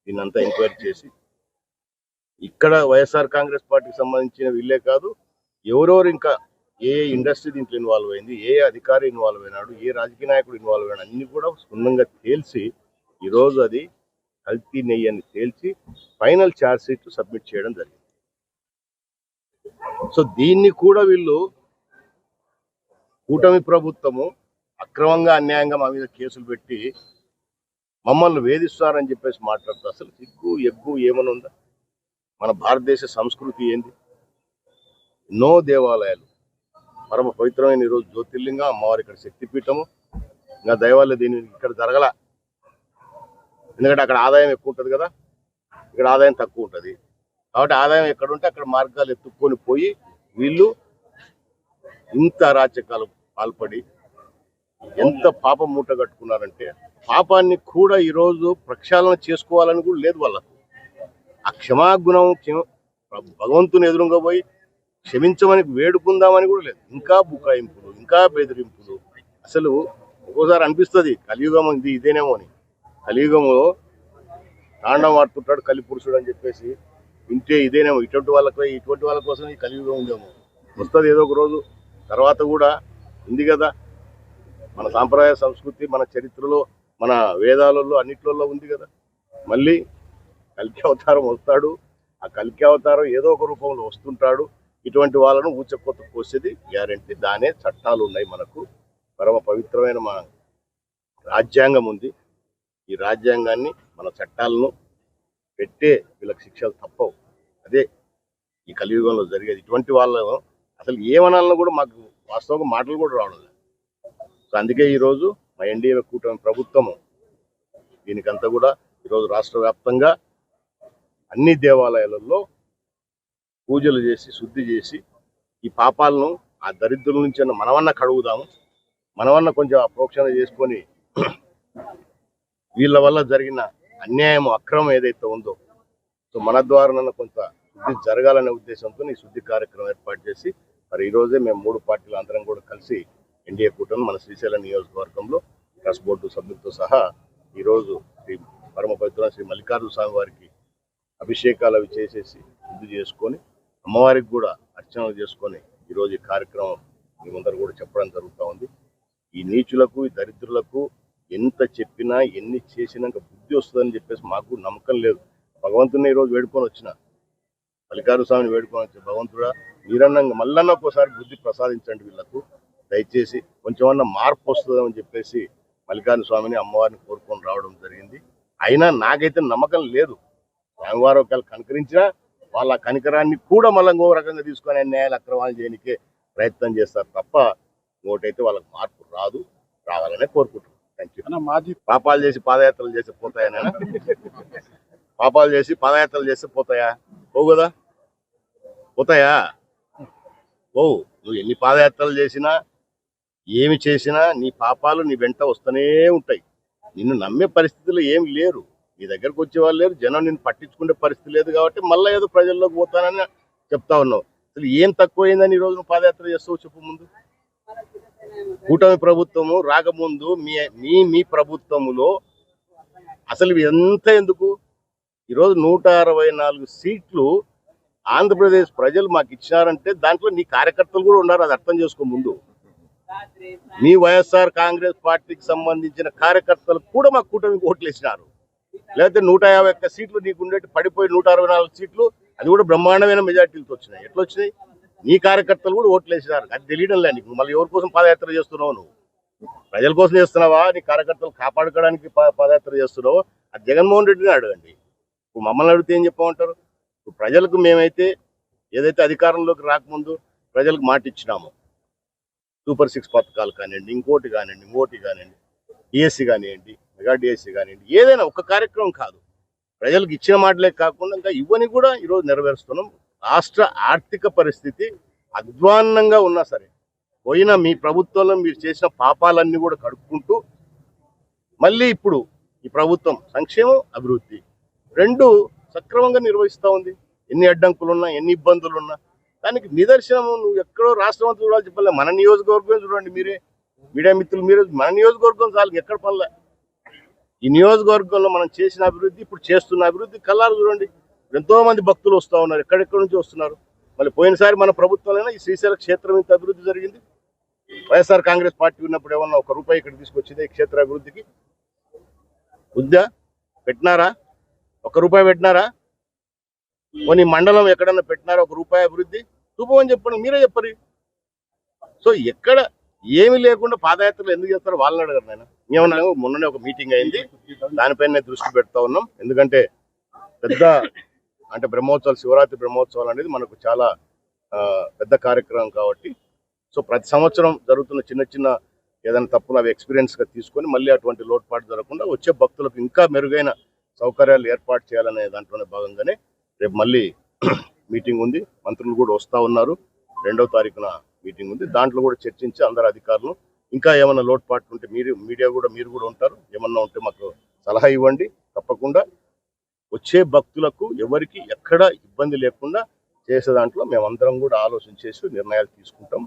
దీన్ని అంతా ఎంక్వైరీ చేసి ఇక్కడ వైఎస్ఆర్ కాంగ్రెస్ పార్టీకి సంబంధించిన వీళ్ళే కాదు, ఎవరెవరు ఇంకా ఏ ఇండస్ట్రీ దీంట్లో ఇన్వాల్వ్ అయింది, ఏ అధికారి ఇన్వాల్వ్ అయినాడు, ఏ రాజకీయ నాయకుడు ఇన్వాల్వ్ అయినాడు అన్ని కూడా క్షుణ్ణంగా తేల్చి ఈరోజు అది కల్తీ నెయ్యి అని తేల్చి ఫైనల్ ఛార్జ్ షీట్ సబ్మిట్ చేయడం జరిగింది. సో దీన్ని కూడా వీళ్ళు కూటమి ప్రభుత్వము అక్రమంగా, అన్యాయంగా మా మీద కేసులు పెట్టి మమ్మల్ని వేధిస్తారని చెప్పేసి మాట్లాడుతూ అసలు సిగ్గు ఎగ్గు ఏమని ఉందా? మన భారతదేశ సంస్కృతి ఏంది? ఎన్నో దేవాలయాలు, పరమ పవిత్రమైన ఈరోజు జ్యోతిర్లింగం, అమ్మవారి ఇక్కడ శక్తిపీఠము, ఇంకా దైవాలయ దీని ఇక్కడ జరగల. ఎందుకంటే అక్కడ ఆదాయం ఎక్కువ ఉంటుంది కదా, ఇక్కడ ఆదాయం తక్కువ ఉంటుంది. కాబట్టి ఆదాయం ఎక్కడ ఉంటే అక్కడ మార్గాలు ఎత్తుక్కొని పోయి వీళ్ళు ఇంత అరాచకాలు పాల్పడి ఎంత పాపం మూట కట్టుకున్నారంటే పాపాన్ని కూడా ఈరోజు ప్రక్షాళన చేసుకోవాలని కూడా లేదు వాళ్ళకు. ఆ క్షమాగుణం భగవంతుని ఎదురుగా పోయి క్షమించమని వేడుకుందామని కూడా లేదు. ఇంకా బుకాయింపులు, ఇంకా బెదిరింపులు. అసలు ఒక్కోసారి అనిపిస్తుంది కలియుగం ఇదేనేమో అని. కలియుగంలో తాండవం ఆడుతుంటాడు కలిపురుషుడు అని చెప్పేసి ఇంటే ఇదేనేమో, ఇటువంటి వాళ్ళ కోసం ఈ కలియుగం ఉందేమో. వస్తుంది ఏదో ఒక రోజు, తర్వాత కూడా ఉంది కదా. మన సాంప్రదాయ సంస్కృతి, మన చరిత్రలో, మన వేదాలలో అన్నిట్లలో ఉంది కదా. మళ్ళీ కల్కి అవతారం వస్తాడు. ఆ కల్కి అవతారం ఏదో ఒక రూపంలో వస్తుంటాడు. ఇటువంటి వాళ్ళను ఊచకొత్త కోసేది గ్యారెంటీ. దానే చట్టాలు ఉన్నాయి మనకు. పరమ పవిత్రమైన మన రాజ్యాంగం ఉంది. ఈ రాజ్యాంగాన్ని, మన చట్టాలను పెట్టే వీళ్ళకి శిక్షలు తప్పవు. అదే ఈ కలియుగంలో జరిగేది. ఇటువంటి వాళ్ళను అసలు ఏమనాలను కూడా మాకు వాస్తవంగా మాటలు కూడా రావడం లేదు. సో అందుకే ఈరోజు మా ఎన్డీఏ కూటమి ప్రభుత్వము దీనికంతా కూడా ఈరోజు రాష్ట్ర వ్యాప్తంగా అన్ని దేవాలయాలలో పూజలు చేసి, శుద్ధి చేసి ఈ పాపాలను, ఆ దరిద్రుల నుంచి మనమన్నా కడుగుదాము, మనమన్నా కొంచెం ప్రోక్షణ చేసుకొని వీళ్ళ వల్ల జరిగిన అన్యాయం, అక్రమం ఏదైతే ఉందో సో మన ద్వారా కొంత శుద్ధి జరగాలనే ఉద్దేశంతో ఈ శుద్ధి కార్యక్రమం ఏర్పాటు చేసి మరి ఈరోజే మేము 3 పార్టీలు అందరం కూడా కలిసి ఎన్డీఏ కూటమి మన శ్రీశైలం నియోజకవర్గంలో ట్రస్ట్ బోర్డు సభ్యులతో సహా ఈరోజు శ్రీ పరమ పవిత్ర శ్రీ మల్లికార్జున స్వామి వారికి అభిషేకాలు అవి చేసేసి శుద్ధి చేసుకొని అమ్మవారికి కూడా అర్చనలు చేసుకొని ఈరోజు ఈ కార్యక్రమం మీ ముందర కూడా చెప్పడం జరుగుతూ ఉంది. ఈ నీచులకు ఈ దరిద్రులకు ఎంత చెప్పినా ఎన్ని చేసినాక బుద్ధి వస్తుందని చెప్పేసి మాకు నమ్మకం లేదు. భగవంతుని ఈరోజు వేడుకొని వచ్చిన మల్లికార్జున స్వామిని వేడుకొని వచ్చిన భగవంతుడా మీరన్నంగా మళ్ళన్నా ఒకసారి బుద్ధి ప్రసాదించండి వీళ్ళకు, దయచేసి కొంచెమన్నా మార్పు వస్తుందని చెప్పేసి మల్లికార్జున స్వామిని అమ్మవారిని కోరుకొని రావడం జరిగింది. అయినా నాకైతే నమ్మకం లేదు. స్వామివారు ఒకవేళ కనికరించినా వాళ్ళ కనికరాన్ని కూడా మళ్ళీ ఇంకో రకంగా తీసుకొని న్యాయాలు అక్రమాలు చేయడానికే ప్రయత్నం చేస్తారు తప్ప ఇంకోటైతే వాళ్ళకి మార్పు రాదు, రావాలనే కోరుకుంటున్నాను. Thank you. పాపాలు చేసి పాదయాత్రలు చేసి పోతాయా? పాపాలు చేసి పాదయాత్రలు చేస్తే పోతాయా? పోవు కదా, పోతాయా? పోవు. నువ్వు ఎన్ని పాదయాత్రలు చేసినా ఏమి చేసినా నీ పాపాలు నీ వెంట వస్తూనే ఉంటాయి. నిన్ను నమ్మే పరిస్థితులు ఏమి లేరు, నీ దగ్గరకు వచ్చే వాళ్ళు లేరు, జనం నిన్ను పట్టించుకునే పరిస్థితి లేదు. కాబట్టి మళ్ళీ ఏదో ప్రజల్లోకి పోతానని చెప్తా ఉన్నావు. అసలు ఏం తక్కువైందని ఈ రోజు నువ్వు పాదయాత్ర చేస్తావు చెప్పు. ముందు కూటమి ప్రభుత్వము రాకముందు మీ ప్రభుత్వములో అసలు ఎంత ఎందుకు ఈరోజు 164 సీట్లు ఆంధ్రప్రదేశ్ ప్రజలు మాకు ఇచ్చారంటే దాంట్లో నీ కార్యకర్తలు కూడా ఉన్నారు. అది అర్థం చేసుకో. ముందు మీ వైఎస్ఆర్ కాంగ్రెస్ పార్టీకి సంబంధించిన కార్యకర్తలు కూడా మాకు కూటమికి ఓట్లు వేసినారు. లేకపోతే 151 సీట్లు నీకు ఉండేటి పడిపోయి 164 సీట్లు, అది కూడా బ్రహ్మాండమైన మెజార్టీలతో వచ్చినాయి. ఎట్లా వచ్చినాయి? నీ కార్యకర్తలు కూడా ఓట్లు వేసినారు. అది తెలియడం లే నీకు. మళ్ళీ ఎవరి కోసం పాదయాత్ర చేస్తున్నావు? నువ్వు ప్రజల కోసం చేస్తున్నావా? నీ కార్యకర్తలు కాపాడుకోవడానికి పాదయాత్ర చేస్తున్నావు? అది జగన్మోహన్ రెడ్డిని అడగండి. ఇప్పుడు మమ్మల్ని అడిగితే ఏం చెప్పమంటారు? ఇప్పుడు ప్రజలకు మేమైతే ఏదైతే అధికారంలోకి రాకముందు ప్రజలకు మాట ఇచ్చినామో, సూపర్ 6 పథకాలు కానివ్వండి, ఇంకోటి కానివ్వండి, డిఎస్సి కానివ్వండి, మెగా డిఎస్సి కానివ్వండి, ఏదైనా ఒక కార్యక్రమం కాదు, ప్రజలకు ఇచ్చిన మాటలే కాకుండా ఇంకా ఇవన్నీ కూడా ఈరోజు నెరవేరుస్తున్నాం. రాష్ట్ర ఆర్థిక పరిస్థితి అధ్వాన్నంగా ఉన్నా సరే పోయిన మీ ప్రభుత్వంలో మీరు చేసిన పాపాలన్నీ కూడా కడుక్కుంటూ మళ్ళీ ఇప్పుడు ఈ ప్రభుత్వం సంక్షేమం అభివృద్ధి రెండు సక్రమంగా నిర్వహిస్తూ ఉంది. ఎన్ని అడ్డంకులున్నా ఎన్ని ఇబ్బందులున్నా దానికి నిదర్శనం నువ్వు ఎక్కడో రాష్ట్రం అంతా చూడాలి చెప్పలే. మన నియోజకవర్గం చూడండి, మీరే మీడియా మిత్రులు, మీరు మన నియోజకవర్గం చాలు ఎక్కడ పనులే. ఈ నియోజకవర్గంలో మనం చేసిన అభివృద్ధి, ఇప్పుడు చేస్తున్న అభివృద్ధి కల్లారు చూడండి. ఎంతో మంది భక్తులు వస్తూ ఉన్నారు, ఎక్కడెక్కడి నుంచి వస్తున్నారు. మళ్ళీ పోయినసారి మన ప్రభుత్వంలో ఈ శ్రీశైల క్షేత్రం ఇంత అభివృద్ధి జరిగింది. వైఎస్ఆర్ కాంగ్రెస్ పార్టీ ఉన్నప్పుడు ఏమన్నా ₹1 ఇక్కడ తీసుకొచ్చింది ఈ క్షేత్ర అభివృద్ధికి? బుద్ధా పెట్టినారా? ₹1 పెట్టినారా? కొన్ని మండలం ఎక్కడన్నా పెట్టినారా ₹1 అభివృద్ధి? చూపమని చెప్పండి, మీరే చెప్పరు. సో ఎక్కడ ఏమి లేకుండా పాదయాత్రలు ఎందుకు చేస్తారో వాళ్ళని అడగరు. నేను ఏమన్నా మొన్ననే ఒక మీటింగ్ అయింది, దానిపైన దృష్టి పెడతా ఉన్నాం. ఎందుకంటే పెద్ద అంటే బ్రహ్మోత్సవాలు, శివరాత్రి బ్రహ్మోత్సవాలు అనేది మనకు చాలా పెద్ద కార్యక్రమం కాబట్టి సో ప్రతి సంవత్సరం జరుగుతున్న చిన్న చిన్న ఏదైనా తప్పులు అవి ఎక్స్పీరియన్స్గా తీసుకొని మళ్ళీ అటువంటి లోటుపాటు జరగకుండా వచ్చే భక్తులకు ఇంకా మెరుగైన సౌకర్యాలు ఏర్పాటు చేయాలనే దాంట్లోనే భాగంగానే రేపు మళ్ళీ మీటింగ్ ఉంది. మంత్రులు కూడా వస్తూ ఉన్నారు. 2వ తారీఖున మీటింగ్ ఉంది. దాంట్లో కూడా చర్చించి అందరు అధికారులు ఇంకా ఏమైనా లోటుపాట్లు ఉంటే మీడియా కూడా మీరు కూడా ఉంటారు, ఏమన్నా ఉంటే మాకు సలహా ఇవ్వండి. తప్పకుండా వచ్చే భక్తులకు ఎవరికి ఎక్కడ ఇబ్బంది లేకుండా చేసే దాంట్లో మేమందరం కూడా ఆలోచన చేసి నిర్ణయాలు తీసుకుంటాం.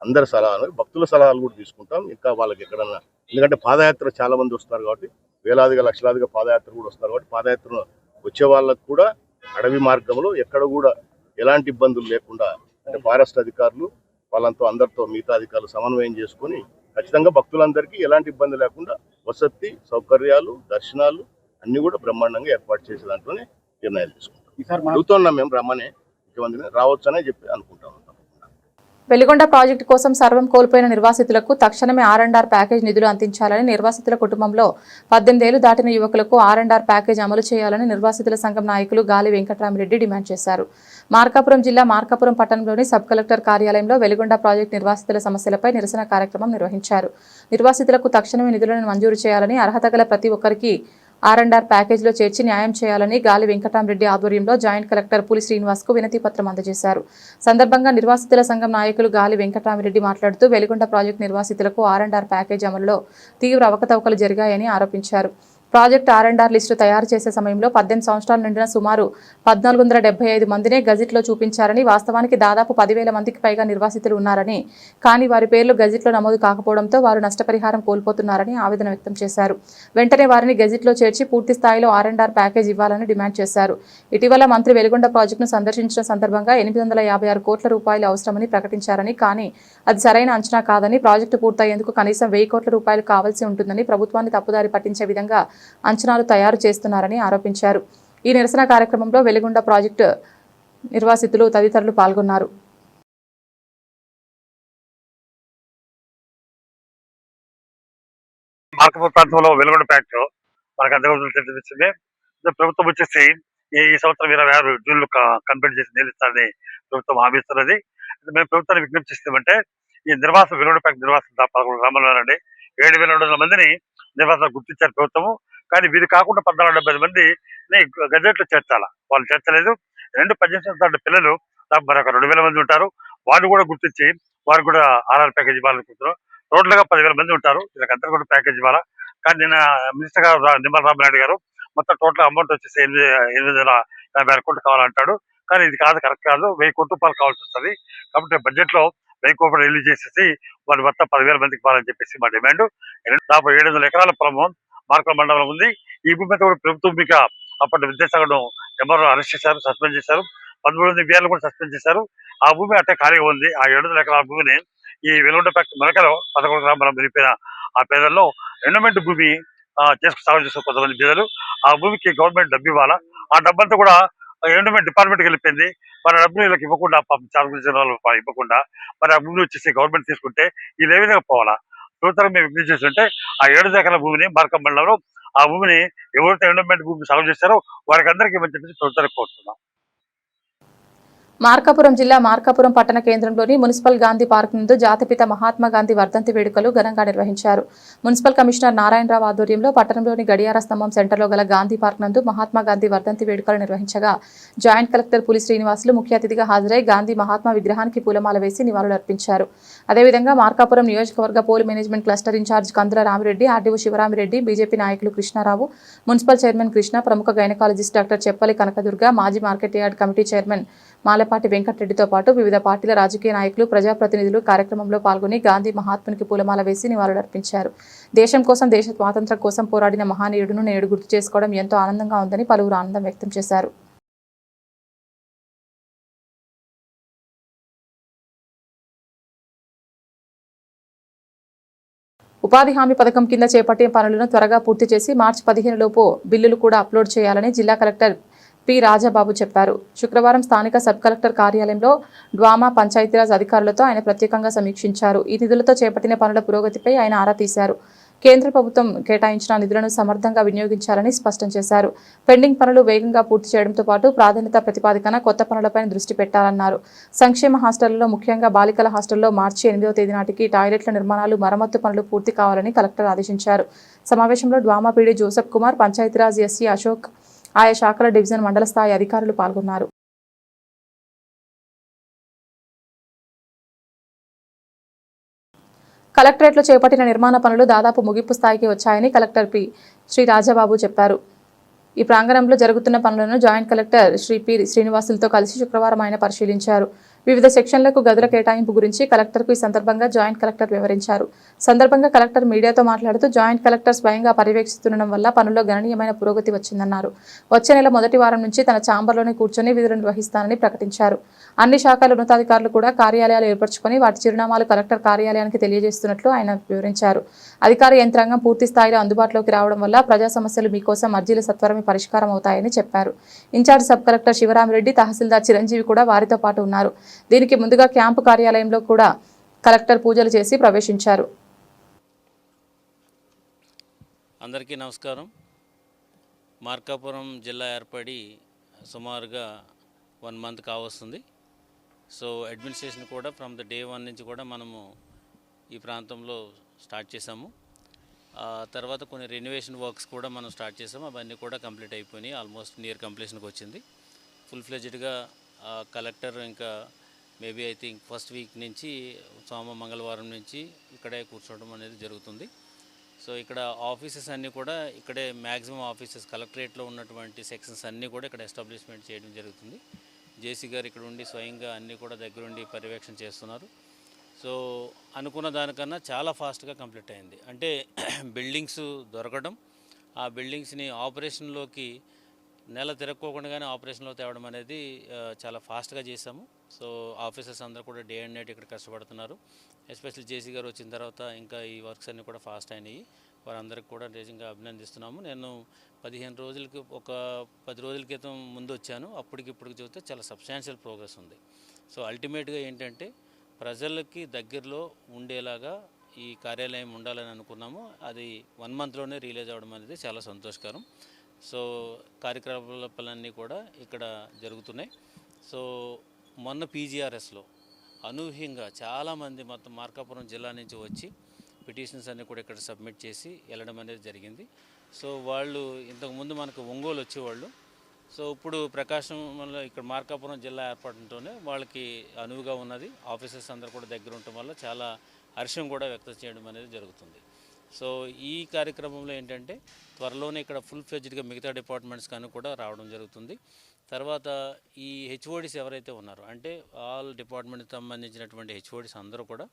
అందరి సలహాలు, భక్తుల సలహాలు కూడా తీసుకుంటాం. ఇంకా వాళ్ళకి ఎక్కడన్నా, ఎందుకంటే పాదయాత్ర చాలా మంది వస్తారు కాబట్టి, వేలాదిగా లక్షలాదిగా పాదయాత్ర కూడా వస్తారు కాబట్టి పాదయాత్ర వచ్చే వాళ్ళకు కూడా అడవి మార్గంలో ఎక్కడ కూడా ఎలాంటి ఇబ్బందులు లేకుండా అంటే ఫారెస్ట్ అధికారులు వాళ్ళంతా అందరితో మిగతా అధికారులు సమన్వయం చేసుకొని ఖచ్చితంగా భక్తులందరికీ ఎలాంటి ఇబ్బంది లేకుండా వసతి సౌకర్యాలు, దర్శనాలు అన్ని కూడా బ్రహ్మాండంగా ఏర్పాటు చేసే దాంట్లోనే నిర్ణయాలు తీసుకుంటాం. అడుగుతున్నాం మేము రమ్మనే, ముఖ్యమంత్రిని రావచ్చనే చెప్పి అనుకుంటాం. వెలిగొండ ప్రాజెక్టు కోసం సర్వం కోల్పోయిన నిర్వాసితులకు తక్షణమే R&R ప్యాకేజ్ నిధులు అందించాలని, నిర్వాసితుల కుటుంబంలో 18 ఏళ్లు దాటిన యువకులకు R&R ప్యాకేజ్ అమలు చేయాలని నిర్వాసితుల సంఘం నాయకులు గాలి వెంకట్రామిరెడ్డి డిమాండ్ చేశారు. మార్కాపురం జిల్లా మార్కాపురం పట్టణంలోని సబ్ కలెక్టర్ కార్యాలయంలో వెలిగొండ ప్రాజెక్టు నిర్వాసితుల సమస్యలపై నిరసన కార్యక్రమం నిర్వహించారు. నిర్వాసితులకు తక్షణమే నిధులను మంజూరు చేయాలని, అర్హత గల ప్రతి ఒక్కరికి R&R ప్యాకేజీలో చేర్చి న్యాయం చేయాలని గాలి వెంకటరామిరెడ్డి ఆధ్వర్యంలో జాయింట్ కలెక్టర్ పులి శ్రీనివాస్కు వినతి పత్రం అందజేశారు. సందర్భంగా నిర్వాసితుల సంఘం నాయకులు గాలి వెంకటరామిరెడ్డి మాట్లాడుతూ వెలిగొండ ప్రాజెక్టు నిర్వాసితులకు R&R ప్యాకేజీ అమలులో తీవ్ర అవకతవకలు జరిగాయని ఆరోపించారు. ప్రాజెక్టు ఆర్&ఆర్ లిస్టు తయారు చేసే సమయంలో 18 సంవత్సరాలు నిండిన సుమారు 1475 మందినే గజిట్లో చూపించారని, వాస్తవానికి దాదాపు 10,000 మందికి పైగా నిర్వాసితులు ఉన్నారని, కానీ వారి పేర్లు గజిట్లో నమోదు కాకపోవడంతో వారు నష్టపరిహారం కోల్పోతున్నారని ఆవేదన వ్యక్తం చేశారు. వెంటనే వారిని గజిట్లో చేర్చి పూర్తి స్థాయిలో ఆర్&ఆర్ ప్యాకేజ్ ఇవ్వాలని డిమాండ్ చేశారు. ఇటీవల మంత్రి వెలిగొండ ప్రాజెక్టును సందర్శించిన సందర్భంగా 856 కోట్ల రూపాయలు అవసరమని ప్రకటించారని, కానీ అది సరైన అంచనా కాదని, ప్రాజెక్టు పూర్తయ్యేందుకు కనీసం 1000 కోట్ల రూపాయలు కావాల్సి ఉంటుందని ప్రభుత్వాన్ని తప్పుదారి పట్టించే విధంగా అంచనాలు తయారు చేస్తున్నారని ఆరోపించారు. ఈ నిరసన కార్యక్రమంలో వెలిగొండ ప్రాజెక్టు నిర్వాసితులు తదితరులు పాల్గొన్నారు. మార్కపురం ప్రాంతంలో వెలుగొండ ఫ్యాక్టరీ మనకు అంతగా తెలిసిందే. ప్రభుత్వం వచ్చేసి ఈ సంవత్సరం 26 జూన్లో కంప్లీట్ చేసి నిలుస్తారని ప్రభుత్వం హామీ ఇస్తున్నది. మేము ప్రభుత్వాన్ని విజ్ఞప్తి చేస్తామంటే ఈ నిర్వాసం వెలుగొండ ఫ్యాక్టరీ నిర్వాసం 11 గ్రామాల్లోనండి 7,200 మందిని నిర్వాసాలు గుర్తించారు ప్రభుత్వము. కానీ వీరు కాకుండా 1,470 మందిని గజెట్లో చేర్చాలా, వాళ్ళు చేర్చలేదు. 18 సంవత్సరాల పిల్లలు మరొక 2,000 మంది ఉంటారు, వాళ్ళు కూడా గుర్తించి వారికి కూడా ఆర్ఆర్ ప్యాకేజ్ ఇవ్వాలనుకుంటున్నాం. టోటల్గా 10,000 మంది ఉంటారు, వీళ్ళకందరూ కూడా ప్యాకేజ్ ఇవ్వాలా. కానీ నిన్న మినిస్టర్ గారు నిమ్మల రామనాయుడు గారు మొత్తం టోటల్ అమౌంట్ వచ్చేసి 8,856 కోట్లు కావాలంటాడు. కానీ ఇది కాదు, కరెక్ట్ కాదు. 1000 కోట్ల రూపాయలు కావాల్సి వస్తుంది. కాబట్టి బడ్జెట్లో 1000 కోట్లు రిలీజ్ చేసేసి వాళ్ళు మొత్తం 10,000 మందికి ఇవ్వాలని చెప్పేసి మా డిమాండ్. దాదాపు 700 ఎకరాల పొలం మార్కల మండలం ఉంది. ఈ భూమి మీద కూడా ప్రభుత్వం మీకు అప్పటి విద్యాశాఖను ఎంఆర్ఓ అరెస్ట్ చేశారు, సస్పెండ్ చేశారు. 13 వేలు కూడా సస్పెండ్ చేశారు. ఆ భూమి అట్టే ఖాళీగా ఉంది. ఆ 700 ఎకరాల భూమిని ఈ వెలుగొండ ఫ్యాక్టరీ మొలకలో 11 గ్రామాల వెళ్ళిపోయిన ఆ పేదల్లో ఎండోమెంట్ భూమి సాగు చేసే కొంతమంది పేదలు ఆ భూమికి గవర్నమెంట్ డబ్బు ఇవ్వాలా. ఆ డబ్బంతా కూడా ఎండోమెంట్ డిపార్ట్మెంట్కి వెళ్ళిపోయింది. మరి ఆ డబ్బులు వీళ్ళకి ఇవ్వకుండా, ఇవ్వకుండా మరి ఆ భూమిని వచ్చేసి గవర్నమెంట్ తీసుకుంటే వీళ్ళు ఏ విధంగా పోవాలా. ప్రభుత్వం మేము విజ్ఞప్తి చేస్తుంటే ఆ 7 ఎకరాల భూమిని మార్కం మండలంలో ఆ భూమిని ఎవరైతే ఎండోమెంట్ భూమి సాగు చేస్తారో వారికి అందరికీ ఇవ్వని చెప్పేసి ప్రభుత్వానికి కోరుతున్నాం. మార్కాపురం జిల్లా మార్కాపురం పట్టణ కేంద్రంలోని మున్సిపల్ గాంధీ పార్క్ నందు జాతిపిత మహాత్మా గాంధీ వర్ధంతి వేడుకలు ఘనంగా నిర్వహించారు. మున్సిపల్ కమిషనర్ నారాయణరావు ఆధ్వర్యంలో పట్టణంలోని గడియార స్తంభం సెంటర్లో గల గాంధీ పార్క్ నందు మహాత్మా గాంధీ వర్ధంతి వేడుకలు నిర్వహించగా జాయింట్ కలెక్టర్ పులి శ్రీనివాసులు ముఖ్య అతిథిగా హాజరై గాంధీ మహాత్మా విగ్రహానికి పూలమాల వేసి నివాళులర్పించారు. అదేవిధంగా మార్కాపురం నియోజకవర్గ పోల్ మేనేజ్మెంట్ క్లస్టర్ ఇన్ఛార్జ్ కందుల రామిరెడ్డి, ఆర్డీఓ శివరామిరెడ్డి, బీజేపీ నాయకులు కృష్ణారావు, మున్సిపల్ చైర్మన్ కృష్ణ, ప్రముఖ గైనకాలజిస్ట్ డాక్టర్ చెప్పలి కనకదుర్గ, మాజీ market yard committee chairman Malapati వెంకటరెడ్డితో పాటు వివిధ పార్టీల రాజకీయ నాయకులు, ప్రజాప్రతినిధులు కార్యక్రమంలో పాల్గొని గాంధీ మహాత్మునికి పూలమాల వేసి నివాళులర్పించారు. దేశం కోసం, దేశ స్వాతంత్ర్యం కోసం పోరాడిన మహానీయుడును నేడు గుర్తు చేసుకోవడం ఎంతో ఆనందంగా ఉందని పలువురు ఆనందం వ్యక్తం చేశారు. ఉపాధి హామీ పథకం కింద చేపట్టిన పనులను త్వరగా పూర్తి చేసి మార్చి 15 లోపు బిల్లులు కూడా అప్లోడ్ చేయాలని జిల్లా కలెక్టర్ పి రాజాబాబు చెప్పారు. శుక్రవారం స్థానిక సబ్ కలెక్టర్ కార్యాలయంలో డ్వామా పంచాయతీరాజ్ అధికారులతో ఆయన ప్రత్యేకంగా సమీక్షించారు. ఈ నిధులతో చేపట్టిన పనుల పురోగతిపై ఆయన ఆరా తీశారు. కేంద్ర ప్రభుత్వం కేటాయించిన నిధులను సమర్థంగా వినియోగించాలని స్పష్టం చేశారు. పెండింగ్ పనులు వేగంగా పూర్తి చేయడంతో పాటు ప్రాధాన్యత ప్రతిపాదికన కొత్త పనులపై దృష్టి పెట్టాలన్నారు. సంక్షేమ హాస్టళ్లలో ముఖ్యంగా బాలికల హాస్టల్లో మార్చి 8వ తేదీ నాటికి టాయిలెట్ల నిర్మాణాలు, మరమ్మత్తు పనులు పూర్తి కావాలని కలెక్టర్ ఆదేశించారు. సమావేశంలో DWAMA PD Joseph Kumar, Panchayati Raj SC Ashok, ఆయా శాఖల డివిజన్ మండల స్థాయి అధికారులు పాల్గొన్నారు. కలెక్టరేట్లో చేపట్టిన నిర్మాణ పనులు దాదాపు ముగింపు స్థాయికి వచ్చాయని కలెక్టర్ పి శ్రీ రాజాబాబు చెప్పారు. ఈ ప్రాంగణంలో జరుగుతున్న పనులను జాయింట్ కలెక్టర్ శ్రీ పి శ్రీనివాసులతో కలిసి శుక్రవారం ఆయన పరిశీలించారు. వివిధ సెక్షన్లకు గదుల కేటాయింపు గురించి కలెక్టర్కు ఈ సందర్భంగా జాయింట్ కలెక్టర్ వివరించారు. సందర్భంగా కలెక్టర్ మీడియాతో మాట్లాడుతూ జాయింట్ కలెక్టర్ స్వయంగా పర్యవేక్షిస్తుండడం వల్ల పనుల్లో గణనీయమైన పురోగతి వచ్చిందన్నారు. వచ్చే నెల మొదటి వారం నుంచి తన ఛాంబర్లోనే కూర్చొని విధులు నిర్వహిస్తానని ప్రకటించారు. అన్ని శాఖల ఉన్నతాధికారులు కూడా కార్యాలయాలు ఏర్పరచుకొని వాటి చిరునామాలు కలెక్టర్ కార్యాలయానికి తెలియజేస్తున్నట్లు ఆయన వివరించారు. అధికార యంత్రాంగం పూర్తి స్థాయిలో అందుబాటులోకి రావడం వల్ల ప్రజా సమస్యలు మీకోసం అర్జీల సత్వరమే పరిష్కారం అవుతాయని చెప్పారు. ఇన్ఛార్జ్ సబ్ కలెక్టర్ శివరామిరెడ్డి, తహసీల్దార్ చిరంజీవి కూడా వారితో పాటు ఉన్నారు. దీనికి ముందుగా క్యాంపు కార్యాలయంలో కూడా కలెక్టర్ పూజలు చేసి ప్రవేశించారు. అందరికీ నమస్కారం. మార్కాపురం జిల్లా ఏర్పడి సుమారుగా 1 మంత్ కావస్తుంది. సో అడ్మినిస్ట్రేషన్ కూడా ఫ్రమ్ ద డే 1 నుంచి కూడా మనము ఈ ప్రాంతంలో స్టార్ట్ చేసాము. తర్వాత కొన్ని రెనోవేషన్ వర్క్స్ కూడా మనం స్టార్ట్ చేసాము. అవన్నీ కూడా కంప్లీట్ అయిపోయినాయి. ఆల్మోస్ట్ నియర్ కంప్లీషన్కి వచ్చింది. ఫుల్ ఫ్లెడ్జ్డ్గా కలెక్టర్ ఇంకా maybe I think first week నుంచి మంగళవారం నుంచి ఇక్కడే కూర్చోవడం అనేది జరుగుతుంది. సో ఇక్కడ ఆఫీసెస్ అన్నీ కూడా ఇక్కడే మ్యాక్సిమం ఆఫీసెస్ కలెక్టరేట్లో ఉన్నటువంటి సెక్షన్స్ అన్నీ కూడా ఇక్కడ ఎస్టాబ్లిష్మెంట్ చేయడం జరుగుతుంది. జేసీ గారు ఇక్కడ ఉండి స్వయంగా అన్నీ కూడా దగ్గరుండి పర్యవేక్షణ చేస్తున్నారు. సో అనుకున్న దానికన్నా చాలా ఫాస్ట్గా కంప్లీట్ అయింది. అంటే బిల్డింగ్స్ దొరకడం, ఆ బిల్డింగ్స్ని ఆపరేషన్లోకి నెల తిరక్కోకుండానే ఆపరేషన్లో తేవడం అనేది చాలా ఫాస్ట్గా చేశాము. సో ఆఫీసర్స్ అందరూ కూడా డే అండ్ నైట్ ఇక్కడ కష్టపడుతున్నారు. ఎస్పెషల్లీ జేసీ గారు వచ్చిన తర్వాత ఇంకా ఈ వర్క్స్ అన్నీ కూడా ఫాస్ట్ అయినాయి. వారందరికీ కూడా నిజంగా అభినందిస్తున్నాము. నేను 10 రోజుల క్రితం ముందు వచ్చాను. అప్పటికి చూస్తే చాలా సబ్స్టాన్షియల్ ప్రోగ్రెస్ ఉంది. సో అల్టిమేట్గా ఏంటంటే ప్రజలకి దగ్గరలో ఉండేలాగా ఈ కార్యాలయం ఉండాలని అనుకున్నాము. అది 1 మంత్లోనే రిలీజ్ అవ్వడం అనేది చాలా సంతోషకరం. సో కార్యకలాపాలన్నీ కూడా ఇక్కడ జరుగుతున్నాయి. సో మొన్న పీజీఆర్ఎస్లో అనూహ్యంగా చాలామంది మొత్తం మార్కాపురం జిల్లా నుంచి వచ్చి పిటిషన్స్ అన్నీ కూడా ఇక్కడ సబ్మిట్ చేసి వెళ్ళడం అనేది జరిగింది. సో వాళ్ళు ఇంతకుముందు మనకు ఒంగోలు వచ్చేవాళ్ళు. సో ఇప్పుడు ప్రకాశం వల్ల ఇక్కడ మార్కాపురం జిల్లా ఏర్పడటంతోనే వాళ్ళకి అనువుగా ఉన్నది. ఆఫీసర్స్ అందరూ కూడా దగ్గర ఉండటం వల్ల చాలా హర్షం కూడా వ్యక్తం చేయడం అనేది జరుగుతుంది. సో ఈ కార్యక్రమంలో ఏంటంటే త్వరలోనే ఇక్కడ ఫుల్ ఫ్లెడ్జ్డ్గా మిగతా డిపార్ట్మెంట్స్ కానీ కూడా రావడం జరుగుతుంది. తర్వాత ఈ హెచ్ఓడిస్ ఎవరైతే ఉన్నారో అంటే ఆల్ డిపార్ట్మెంట్కి సంబంధించినటువంటి హెచ్ఓడిస్ అందరూ కూడా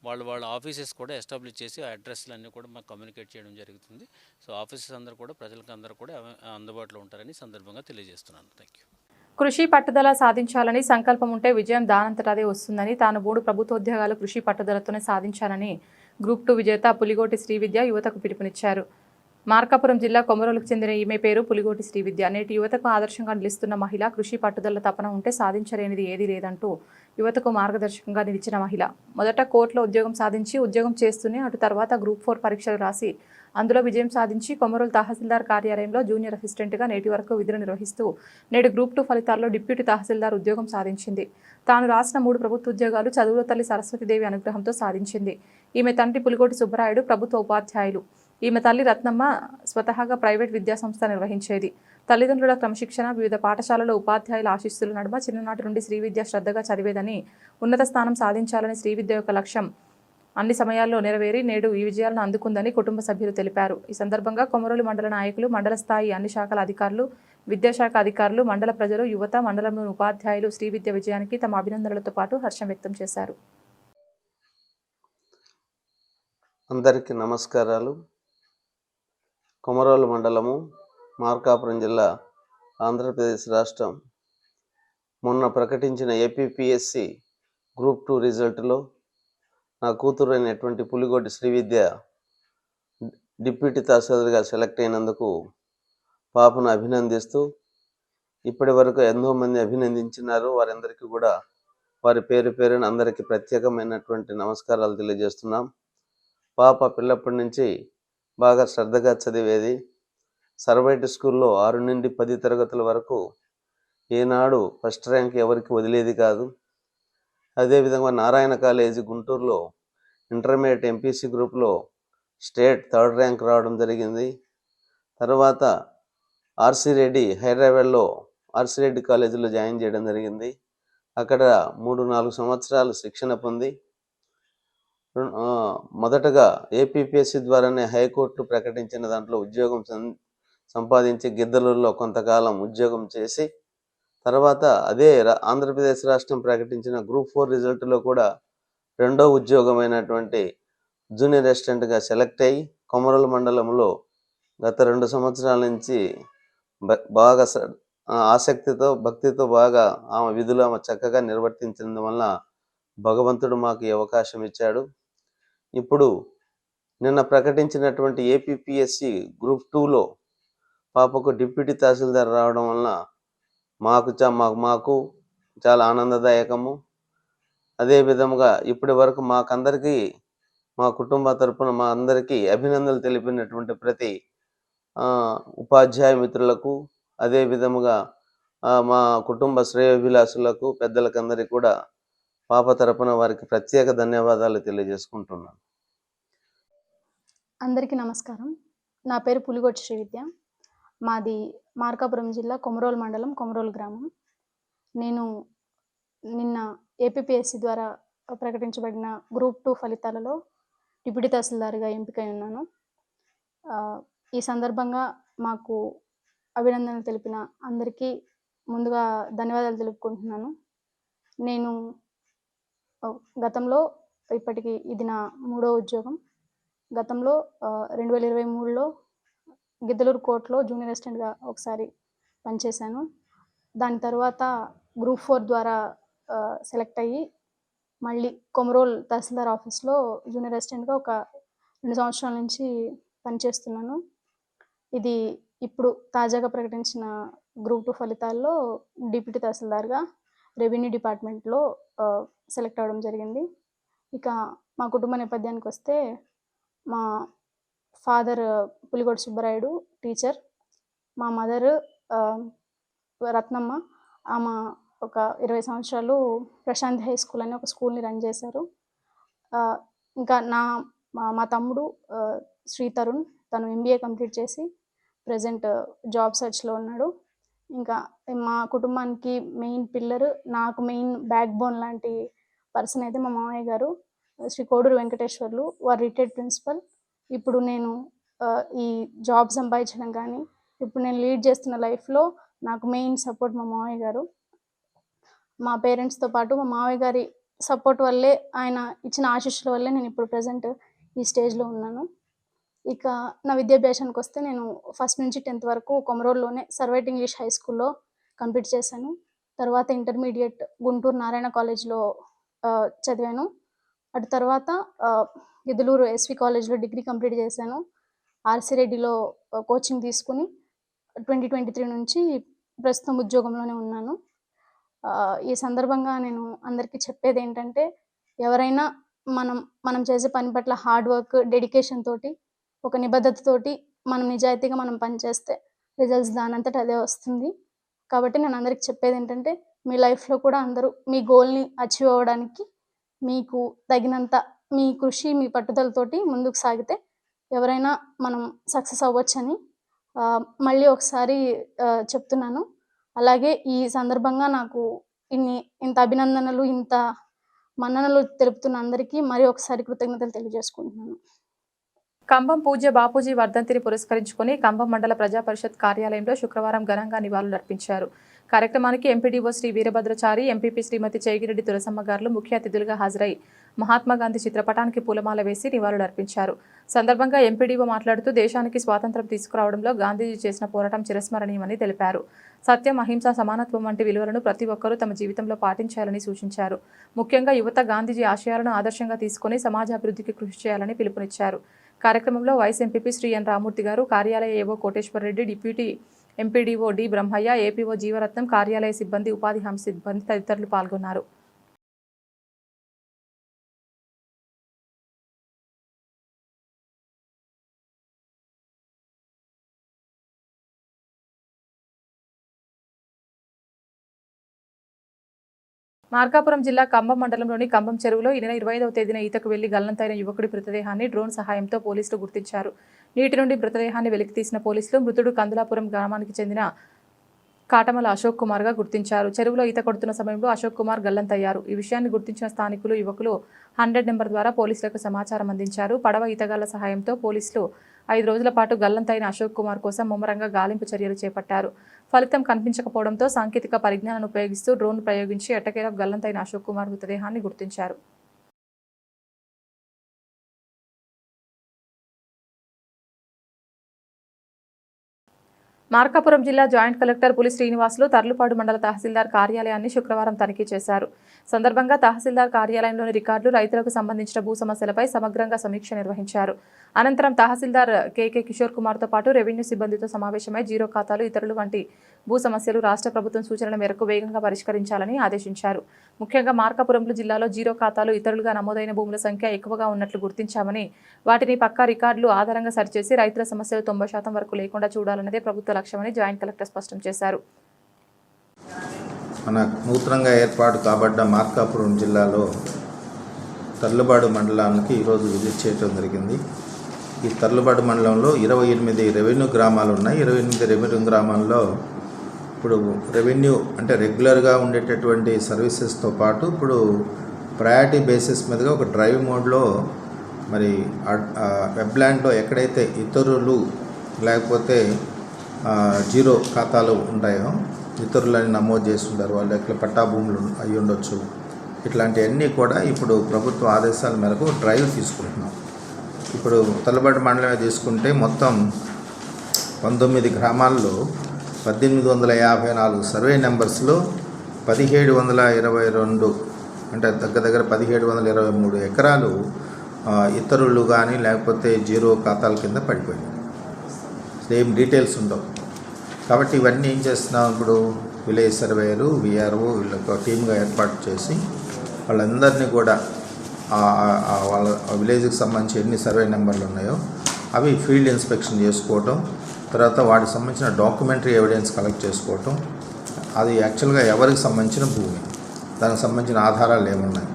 వాళ్ళ ఆఫీసెస్ కూడా ఎస్టాబ్లిష్ చేసి ఆ అడ్రస్లు అన్నీ కూడా మాకు కమ్యూనికేట్ చేయడం జరుగుతుంది. సో ఆఫీసెస్ అందరూ కూడా ప్రజలకు అందరూ కూడా అందుబాటులో ఉంటారని సందర్భంగా తెలియజేస్తున్నాను. Thank you. కృషి పట్టుదల సాధించాలని సంకల్పం ఉంటే విజయం దానంతటదే వస్తుందని, తాను 3 ప్రభుత్వోద్యోగాలు కృషి పట్టుదలతోనే సాధించానని గ్రూప్ 2 విజేత పులిగోటి శ్రీవిద్య యువతకు పిలుపునిచ్చారు. మార్కాపురం జిల్లా కొమరోలుకు చెందిన ఈమె పేరు పులిగోటి శ్రీవిద్య. నేటి యువతకు ఆదర్శంగా నిలుస్తున్న మహిళ. కృషి పట్టుదల తపన ఉంటే సాధించలేనిది ఏదీ లేదంటూ యువతకు మార్గదర్శకంగా నిలిచిన మహిళ. మొదట కోర్టులో ఉద్యోగం సాధించి ఉద్యోగం చేస్తూనే అటు తర్వాత గ్రూప్ 4 పరీక్షలు రాసి అందులో విజయం సాధించి కొమరోలు తహసీల్దార్ కార్యాలయంలో జూనియర్ అసిస్టెంట్గా నేటి వరకు విధులు నిర్వహిస్తూ నేడు గ్రూప్ 2 ఫలితాల్లో డిప్యూటీ తహసీల్దార్ ఉద్యోగం సాధించింది. తాను రాసిన 3 ప్రభుత్వ ఉద్యోగాలు చదువుల తల్లి సరస్వతీదేవి అనుగ్రహంతో సాధించింది. ఈమె తండ్రి పులిగోటి సుబ్బరాయుడు ప్రభుత్వ ఉపాధ్యాయులు. ఈమె తల్లి రత్నమ్మ స్వతహాగా ప్రైవేట్ విద్యాసంస్థ నిర్వహించేది. తల్లిదండ్రుల క్రమశిక్షణ, వివిధ పాఠశాలలో ఉపాధ్యాయుల ఆశీస్సుల నడుమ చిన్ననాటి నుండి శ్రీవిద్య శ్రద్ధగా చదివేదని, ఉన్నత స్థానం సాధించాలని శ్రీవిద్య యొక్క లక్ష్యం అన్ని సమయాల్లో నెరవేరి నేడు ఈ విజయాలను అందుకుందని కుటుంబ సభ్యులు తెలిపారు. ఈ సందర్భంగా కొమరోలు మండల నాయకులు, మండల స్థాయి అన్ని శాఖల అధికారులు, విద్యాశాఖ అధికారులు, మండల ప్రజలు, యువత, మండలంలోని ఉపాధ్యాయులు శ్రీవిద్య విజయానికి తమ అభినందనలతో పాటు హర్షం వ్యక్తం చేశారు. అందరికీ నమస్కారాలు. కొమరోలు మండలము, మార్కాపురం జిల్లా, ఆంధ్రప్రదేశ్ రాష్ట్రం. మొన్న ప్రకటించిన ఏపీపీఎస్సి గ్రూప్ 2 రిజల్ట్లో నా కూతురు అయినటువంటి పులిగోటి శ్రీవిద్య డిప్యూటీ తహసీల్దార్గా సెలెక్ట్ అయినందుకు పాపను అభినందిస్తూ, ఇప్పటి వరకు ఎంతో మంది అభినందించినారు. వారందరికీ కూడా వారి పేరున అందరికీ ప్రత్యేకమైనటువంటి నమస్కారాలు తెలియజేస్తున్నాం. పాప పిల్లప్పటి నుంచి బాగా శ్రద్ధగా చదివేది. సర్వైట్ స్కూల్లో 6 నుండి 10 తరగతుల వరకు ఏనాడు ఫస్ట్ ర్యాంక్ ఎవరికి వదిలేది కాదు. అదేవిధంగా నారాయణ కాలేజీ గుంటూరులో ఇంటర్మీడియట్ ఎంపీసీ గ్రూప్లో స్టేట్ 3rd ర్యాంక్ రావడం జరిగింది. తర్వాత ఆర్సి రెడ్డి హైదరాబాద్లో ఆర్సి రెడ్డి కాలేజీలో జాయిన్ చేయడం జరిగింది. అక్కడ 3-4 సంవత్సరాలు శిక్షణ పొంది మొదటగా ఏపీపీఎస్సి ద్వారానే హైకోర్టు ప్రకటించిన దాంట్లో ఉద్యోగం సంపాదించి గిద్దలూరులో కొంతకాలం ఉద్యోగం చేసి, తర్వాత అదే ఆంధ్రప్రదేశ్ రాష్ట్రం ప్రకటించిన గ్రూప్ 4 రిజల్ట్లో కూడా 2వ ఉద్యోగమైనటువంటి జూనియర్ అసిస్టెంట్గా సెలెక్ట్ అయ్యి కొమరోలు మండలంలో గత 2 సంవత్సరాల నుంచి బాగా ఆసక్తితో, భక్తితో బాగా ఆమె విధులు ఆమె చక్కగా నిర్వర్తించడం వల్ల భగవంతుడు మాకు ఈ అవకాశం ఇచ్చాడు. ఇప్పుడు నిన్న ప్రకటించినటువంటి ఏపీపీఎస్సి గ్రూప్ 2లో పాపకు డిప్యూటీ తహసీల్దార్ రావడం వలన మాకు చాలా ఆనందదాయకము. అదేవిధంగా ఇప్పటి వరకు మాకందరికీ, మా కుటుంబ తరపున మా అందరికీ అభినందనలు తెలిపినటువంటి ప్రతి ఉపాధ్యాయ మిత్రులకు, అదేవిధముగా మా కుటుంబ శ్రేయోభిలాషులకు, పెద్దలకందరికీ కూడా పాప తరపున వారికి ప్రత్యేక ధన్యవాదాలు తెలియజేసుకుంటున్నాను. అందరికీ నమస్కారం. నా పేరు పులిగోటి శ్రీవిద్య. మాది మార్కాపురం జిల్లా కొమరోలు మండలం, కొమరోలు గ్రామం. నేను నిన్న ఏపీపీఎస్సి ద్వారా ప్రకటించబడిన గ్రూప్ 2 ఫలితాలలో డిప్యూటీ తహసీల్దార్గా ఎంపికై ఉన్నాను. ఈ సందర్భంగా మాకు అభినందనలు తెలిపిన అందరికీ ముందుగా ధన్యవాదాలు తెలుపుకుంటున్నాను. నేను గతంలో ఇప్పటికి ఇది నా 3వ ఉద్యోగం. గతంలో 2023లో గిద్దలూరు కోర్టులో జూనియర్ అసిస్టెంట్గా ఒకసారి పనిచేశాను. దాని తర్వాత గ్రూప్ 4 ద్వారా సెలెక్ట్ అయ్యి మళ్ళీ కొమరోల్ తహసీల్దార్ ఆఫీస్లో జూనియర్ అసిస్టెంట్గా ఒక 2 సంవత్సరాల నుంచి పనిచేస్తున్నాను. ఇది ఇప్పుడు తాజాగా ప్రకటించిన గ్రూప్ 2 ఫలితాల్లో డిప్యూటీ తహసీల్దార్గా రెవెన్యూ డిపార్ట్మెంట్లో సెలెక్ట్ అవ్వడం జరిగింది. ఇక మా కుటుంబ నేపథ్యానికి వస్తే మా ఫాదర్ పులిగొడ్డు సుబ్బరాయుడు టీచర్, మా మదర్ రత్నమ్మ, ఆమె ఒక 20 సంవత్సరాలు ప్రశాంతి హై స్కూల్ అని ఒక స్కూల్ని రన్ చేశారు. ఇంకా మా తమ్ముడు శ్రీ తరుణ్, తను MBA కంప్లీట్ చేసి ప్రజెంట్ జాబ్ సర్చ్లో ఉన్నాడు. ఇంకా మా కుటుంబానికి మెయిన్ పిల్లర్, నాకు మెయిన్ బ్యాక్ బోన్ లాంటి పర్సన్ అయితే మా మామయ్య గారు శ్రీ కోడూరు వెంకటేశ్వర్లు, వారు రిటైర్డ్ ప్రిన్సిపల్. ఇప్పుడు నేను ఈ జాబ్ సంపాదించడం కానీ ఇప్పుడు నేను లీడ్ చేస్తున్న లైఫ్లో నాకు మెయిన్ సపోర్ట్ మా మామయ్య గారు. మా పేరెంట్స్తో పాటు మా మామయ్య గారి సపోర్ట్ వల్లే, ఆయన ఇచ్చిన ఆశీస్సుల వల్లే నేను ఇప్పుడు ప్రజెంట్ ఈ స్టేజ్లో ఉన్నాను. ఇక నా విద్యాభ్యాసానికి వస్తే నేను 1st నుంచి 10th వరకు కొమరోల్లోనే సర్వైట్ ఇంగ్లీష్ హై స్కూల్లో కంప్లీట్ చేశాను. తర్వాత ఇంటర్మీడియట్ గుంటూరు నారాయణ కాలేజ్లో చదివాను. అటు తర్వాత గిద్దలూరు SV కాలేజ్లో డిగ్రీ కంప్లీట్ చేశాను. RC రెడ్డిలో కోచింగ్ తీసుకుని 2023 నుంచి ప్రస్తుతం ఉద్యోగంలోనే ఉన్నాను. ఈ సందర్భంగా నేను అందరికీ చెప్పేది ఏంటంటే, ఎవరైనా మనం చేసే పని పట్ల హార్డ్ వర్క్, డెడికేషన్ తోటి, ఒక నిబద్ధతతోటి మనం నిజాయితీగా మనం పనిచేస్తే రిజల్ట్స్ దానంతట అదే వస్తుంది. కాబట్టి నేను అందరికి చెప్పేది ఏంటంటే, మీ లైఫ్లో కూడా అందరూ మీ గోల్ని అచీవ్ అవ్వడానికి మీకు తగినంత మీ కృషి, మీ పట్టుదలతోటి ముందుకు సాగితే ఎవరైనా మనం సక్సెస్ అవ్వచ్చని మళ్ళీ ఒకసారి చెప్తున్నాను. అలాగే ఈ సందర్భంగా నాకు ఇంత అభినందనలు, ఇంత మన్ననలు తెలుపుతున్న అందరికీ మరి ఒకసారి కృతజ్ఞతలు తెలియజేసుకుంటున్నాను. కంభం పూజ్య బాపూజీ వర్ధంతిని పురస్కరించుకొని కంభం మండల ప్రజా పరిషత్ కార్యాలయంలో శుక్రవారం ఘనంగా నివాళులర్పించారు. కార్యక్రమానికి ఎంపీడీఓ శ్రీ వీరభద్రచారి, ఎంపీపీ శ్రీమతి చేగిరెడ్డి తులసమ్మ గారు ముఖ్య అతిథులుగా హాజరై మహాత్మాగాంధీ చిత్రపటానికి పూలమాల వేసి నివాళులర్పించారు. సందర్భంగా ఎంపీడీఓ మాట్లాడుతూ దేశానికి స్వాతంత్ర్యం తీసుకురావడంలో గాంధీజీ చేసిన పోరాటం చిరస్మరణీయమని తెలిపారు. సత్యం, అహింస, సమానత్వం వంటి విలువలను ప్రతి ఒక్కరూ తమ జీవితంలో పాటించాలని సూచించారు. ముఖ్యంగా యువత గాంధీజీ ఆశయాలను ఆదర్శంగా తీసుకుని సమాజాభివృద్ధికి కృషి చేయాలని పిలుపునిచ్చారు. కార్యక్రమంలో vice MPP Shri N Ramurthy garu, కార్యాలయ AO Koteswar Reddy, deputy MPDO D Brahmayya, APO Jeevaratnam, కార్యాలయ సిబ్బంది, ఉపాధి హామీ సిబ్బంది తదితరులు పాల్గొన్నారు. మార్కాపురం జిల్లా కంభం మండలంలోని కంభం చెరువులో ఈ నెల 25వ తేదీన ఈతకు వెళ్లి గల్లంతైన యువకుడి మృతదేహాన్ని డ్రోన్ సహాయంతో పోలీసులు గుర్తించారు. నీటి నుండి మృతదేహాన్ని వెలికితీసిన పోలీసులు మృతుడు కందులాపురం గ్రామానికి చెందిన కాటమల అశోక్ కుమార్గా గుర్తించారు. చెరువులో ఈత కొడుతున్న సమయంలో అశోక్ కుమార్ గల్లంతయ్యారు. ఈ విషయాన్ని గుర్తించిన స్థానికులు యువకులు 100 నెంబర్ ద్వారా పోలీసులకు సమాచారం అందించారు. పడవ ఈతగాళ్ల సహాయంతో పోలీసులు 5 రోజుల పాటు గల్లంతైన అశోక్ కుమార్ కోసం ముమ్మరంగా గాలింపు చర్యలు చేపట్టారు. ఫలితం కనిపించకపోవడంతో సాంకేతిక పరిజ్ఞానాన్ని ఉపయోగిస్తూ డ్రోన్ ప్రయోగించి ఎట్టకేలకు గల్లంతైన అశోక్ కుమార్ మృతదేహాన్ని గుర్తించారు. మార్కాపురం జిల్లా జాయింట్ కలెక్టర్ పులి శ్రీనివాసులు తర్లుపాడు మండల తహసీల్దార్ కార్యాలయాన్ని శుక్రవారం తనిఖీ చేశారు. సందర్భంగా తహసీల్దార్ కార్యాలయంలోని రికార్డులు, రైతులకు సంబంధించిన భూ సమస్యలపై సమగ్రంగా సమీక్ష నిర్వహించారు. అనంతరం తహసీల్దార్ కేకే కిషోర్ కుమార్తో పాటు రెవెన్యూ సిబ్బందితో సమావేశమై జీరో ఖాతాలు, ఇతరులు వంటి భూ సమస్యలు రాష్ట్ర ప్రభుత్వం సూచనల మేరకు వేగంగా పరిష్కరించాలని ఆదేశించారు. ముఖ్యంగా మార్కాపురం జిల్లాలో జీరో ఖాతాలు, ఇతరులుగా నమోదైన భూముల సంఖ్య ఎక్కువగా ఉన్నట్లు గుర్తించామని, వాటిని పక్కా రికార్డులు ఆధారంగా సరిచేసి రైతుల సమస్యలు 90% వరకు లేకుండా చూడాలన్నదే ప్రభుత్వ లక్ష్యమని జాయింట్ కలెక్టర్ స్పష్టం చేశారు. మన నూతనంగా ఏర్పాటు కాబడ్డ మార్కాపురం జిల్లాలో తర్లుబాడు మండలానికి ఈరోజు విజిట్ చేయడం జరిగింది. ఈ తర్లుబాడు మండలంలో 28 రెవెన్యూ గ్రామాలు ఉన్నాయి. 28 రెవెన్యూ గ్రామాల్లో ఇప్పుడు రెవెన్యూ అంటే రెగ్యులర్గా ఉండేటటువంటి సర్వీసెస్తో పాటు ఇప్పుడు ప్రయారిటీ బేసిస్ మీదుగా ఒక డ్రైవ్ మోడ్లో మరి వెబ్లాండ్లో ఎక్కడైతే ఇతరులు లేకపోతే జీరో ఖాతాలు ఉంటాయో, ఇతరులని నమోదు చేస్తుంటారు, వాళ్ళు ఎక్కడ పట్టా భూములు అయి ఉండొచ్చు, ఇట్లాంటివన్నీ కూడా ఇప్పుడు ప్రభుత్వ ఆదేశాల మేరకు డ్రైవ్ తీసుకుంటున్నాం. ఇప్పుడు తలబడి మండలమే తీసుకుంటే మొత్తం 19 గ్రామాల్లో 1854 సర్వే నెంబర్స్లో 1722 అంటే దగ్గర 1723 ఎకరాలు ఇతరులు కానీ లేకపోతే జీరో ఖాతాల కింద పడిపోయాయి. సేమ్ డీటెయిల్స్ ఉండవు. కాబట్టి ఇవన్నీ ఏం చేస్తున్నాం, ఇప్పుడు విలేజ్ సర్వేయరు, విఆర్ఓ వీళ్ళకి టీమ్గా ఏర్పాటు చేసి వాళ్ళందరినీ కూడా వాళ్ళ విలేజ్కి సంబంధించి ఎన్ని సర్వే నెంబర్లు ఉన్నాయో అవి ఫీల్డ్ ఇన్స్పెక్షన్ చేసుకోవటం, తర్వాత వాటికి సంబంధించిన డాక్యుమెంటరీ ఎవిడెన్స్ కలెక్ట్ చేసుకోవటం, అది యాక్చువల్గా ఎవరికి సంబంధించిన భూమి, దానికి సంబంధించిన ఆధారాలు ఏమున్నాయి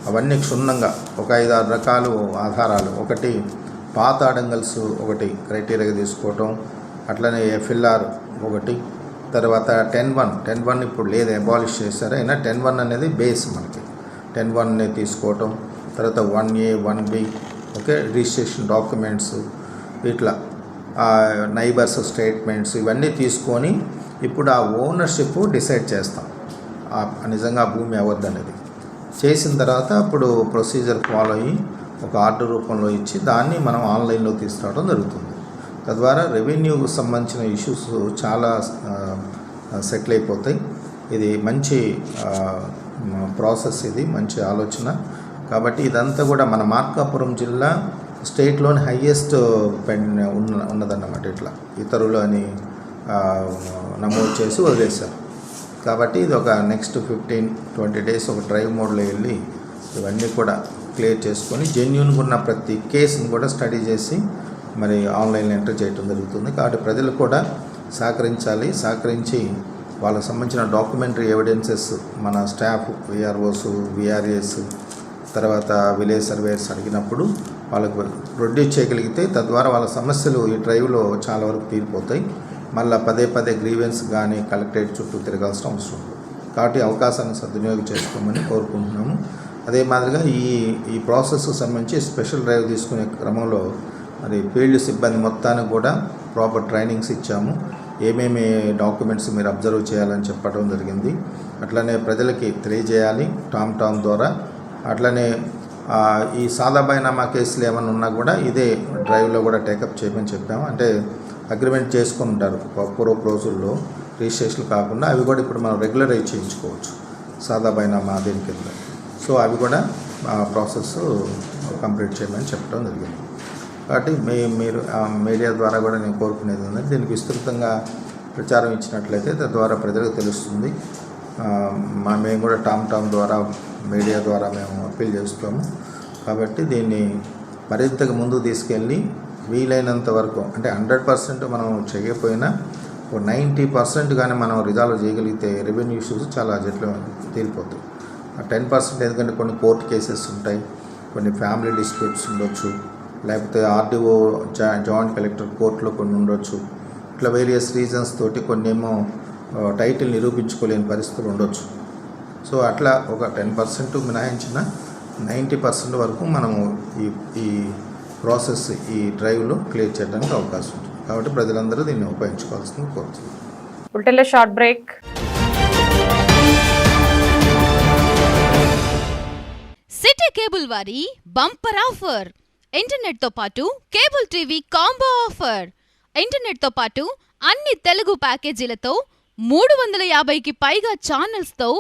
అవన్నీ క్షుణ్ణంగా ఒక 5-6 రకాలు ఆధారాలు, ఒకటి పాత అడంగల్స్ ఒకటి క్రైటీరియాగా తీసుకోవటం, అట్లనే ఎఫ్ఎల్ఆర్ ఒకటి, తర్వాత 10-1 ఇప్పుడు లేదు, అబాలిష్ చేశారు, అయినా 10-1 అనేది బేస్ మనకి. 10-1 తీసుకోవటం, తర్వాత 1A 1B okay, registration documents, ఇట్లా నైబర్స్ స్టేట్మెంట్స్ ఇవన్నీ తీసుకొని ఇప్పుడు ఆ ఓనర్షిప్ డిసైడ్ చేస్తాం, నిజంగా భూమి అవద్దనేది చేసిన తర్వాత అప్పుడు ప్రొసీజర్ ఫాలో అయ్యి ఒక ఆర్డర్ రూపంలో ఇచ్చి దాన్ని మనం ఆన్లైన్లో తీసుకురావడం జరుగుతుంది. తద్వారా రెవెన్యూకు సంబంధించిన ఇష్యూస్ చాలా సెటిల్ అయిపోతాయి. ఇది మంచి ప్రాసెస్, ఇది మంచి ఆలోచన. కాబట్టి ఇదంతా కూడా మన మార్కాపురం జిల్లా స్టేట్లోని హయ్యెస్ట్ ఉన్నదన్నమాట. ఇట్లా ఇతరులు అని నమోదు చేసి వదిలేశారు. కాబట్టి ఇది ఒక నెక్స్ట్ 15-20 డేస్ ఒక డ్రైవ్ మోడ్లో వెళ్ళి ఇవన్నీ కూడా క్లియర్ చేసుకొని జెన్యూన్గా ఉన్న ప్రతి కేసును కూడా స్టడీ చేసి మరి ఆన్లైన్లో ఎంటర్ చేయడం జరుగుతుంది. కాబట్టి ప్రజలు కూడా సహకరించాలి. సహకరించి వాళ్ళకి సంబంధించిన డాక్యుమెంటరీ ఎవిడెన్సెస్ మన స్టాఫ్ విఆర్ఓస్, విఆర్ఏస్, తర్వాత విలేజ్ సర్వేయర్స్ అడిగినప్పుడు వాళ్ళకు ప్రొడ్యూస్ చేయగలిగితే తద్వారా వాళ్ళ సమస్యలు ఈ డ్రైవ్లో చాలా వరకు తీరిపోతాయి. మళ్ళీ పదే గ్రీవెన్స్ కానీ కలెక్టరేట్ చుట్టూ తిరగాల్సిన అవసరం ఉంది. కాబట్టి అవకాశాన్ని సద్వినియోగం చేసుకోమని కోరుకుంటున్నాము. అదే మాదిరిగా ఈ ప్రాసెస్కు సంబంధించి స్పెషల్ డ్రైవ్ తీసుకునే క్రమంలో మరి ఫీల్డ్ సిబ్బంది మొత్తానికి కూడా ప్రాపర్ ట్రైనింగ్స్ ఇచ్చాము. ఏమేమి డాక్యుమెంట్స్ మీరు అబ్జర్వ్ చేయాలని చెప్పడం జరిగింది. అట్లనే ప్రజలకి తెలియజేయాలి టామ్ ద్వారా. అట్లనే ఈ సాదా బైనామా కేసులు ఏమైనా ఉన్నా కూడా ఇదే డ్రైవ్లో కూడా టేకప్ చేయమని చెప్పాము. అంటే అగ్రిమెంట్ చేసుకుని ఉంటారు పూర్వపు రోజుల్లో రిజిస్ట్రేషన్లు కాకుండా, అవి కూడా ఇప్పుడు మనం రెగ్యులరైజ్ చేయించుకోవచ్చు సాదా బైనామా దీని కింద. సో అవి కూడా ప్రాసెస్ కంప్లీట్ చేయమని చెప్పడం జరిగింది. కాబట్టి మీరు మీడియా ద్వారా కూడా నేను కోరుకునేది ఏంటంటే దీనికి విస్తృతంగా ప్రచారం ఇచ్చినట్లయితే తద్వారా ప్రజలకు తెలుస్తుంది. మేము కూడా టామ్ ద్వారా మీడియా ద్వారా మేము అప్పీల్ చేస్తాము. కాబట్టి దీన్ని మరింతగా ముందుకు తీసుకెళ్ళి వీలైనంత వరకు అంటే 100% మనం చేయకపోయినా 90% కానీ మనం రిజాల్వ్ చేయగలిగితే రెవెన్యూ ఇష్యూస్ చాలా జట్లు తీరిపోతాయి. 10% ఎందుకంటే కొన్ని కోర్టు కేసెస్ ఉంటాయి, కొన్ని ఫ్యామిలీ డిస్ప్యూట్స్ ఉండొచ్చు, లేకపోతే ఆర్డీఓ జాయింట్ కలెక్టర్ కోర్టులో కొన్ని ఉండొచ్చు. ఇట్లా వేరియస్ రీజన్స్ తోటి కొన్ని ఏమో టైటిల్ నిరూపించుకోలేని పరిస్థితులు ఉండొచ్చు. సో అట్లా ఒక 10% మినహాయించిన 90% వరకు మనము ఈ ప్రాసెస్ ఈ డ్రైవ్లో క్లియర్ చేయడానికి అవకాశం ఉంటుంది. కాబట్టి ప్రజలందరూ దీన్ని ఉపయోగించుకోవాల్సింది కోరుతున్నాను. బులెటిన్లో షార్ట్ బ్రేక్. సిటీ కేబుల్ వారి బంపర్ ఆఫర్, ఇంటర్నెట్ తో పాటు cable TV combo offer. Internet తో పాటు అన్ని తెలుగు ప్యాకేజీలతో 350కి పైగా ఛానల్స్ తో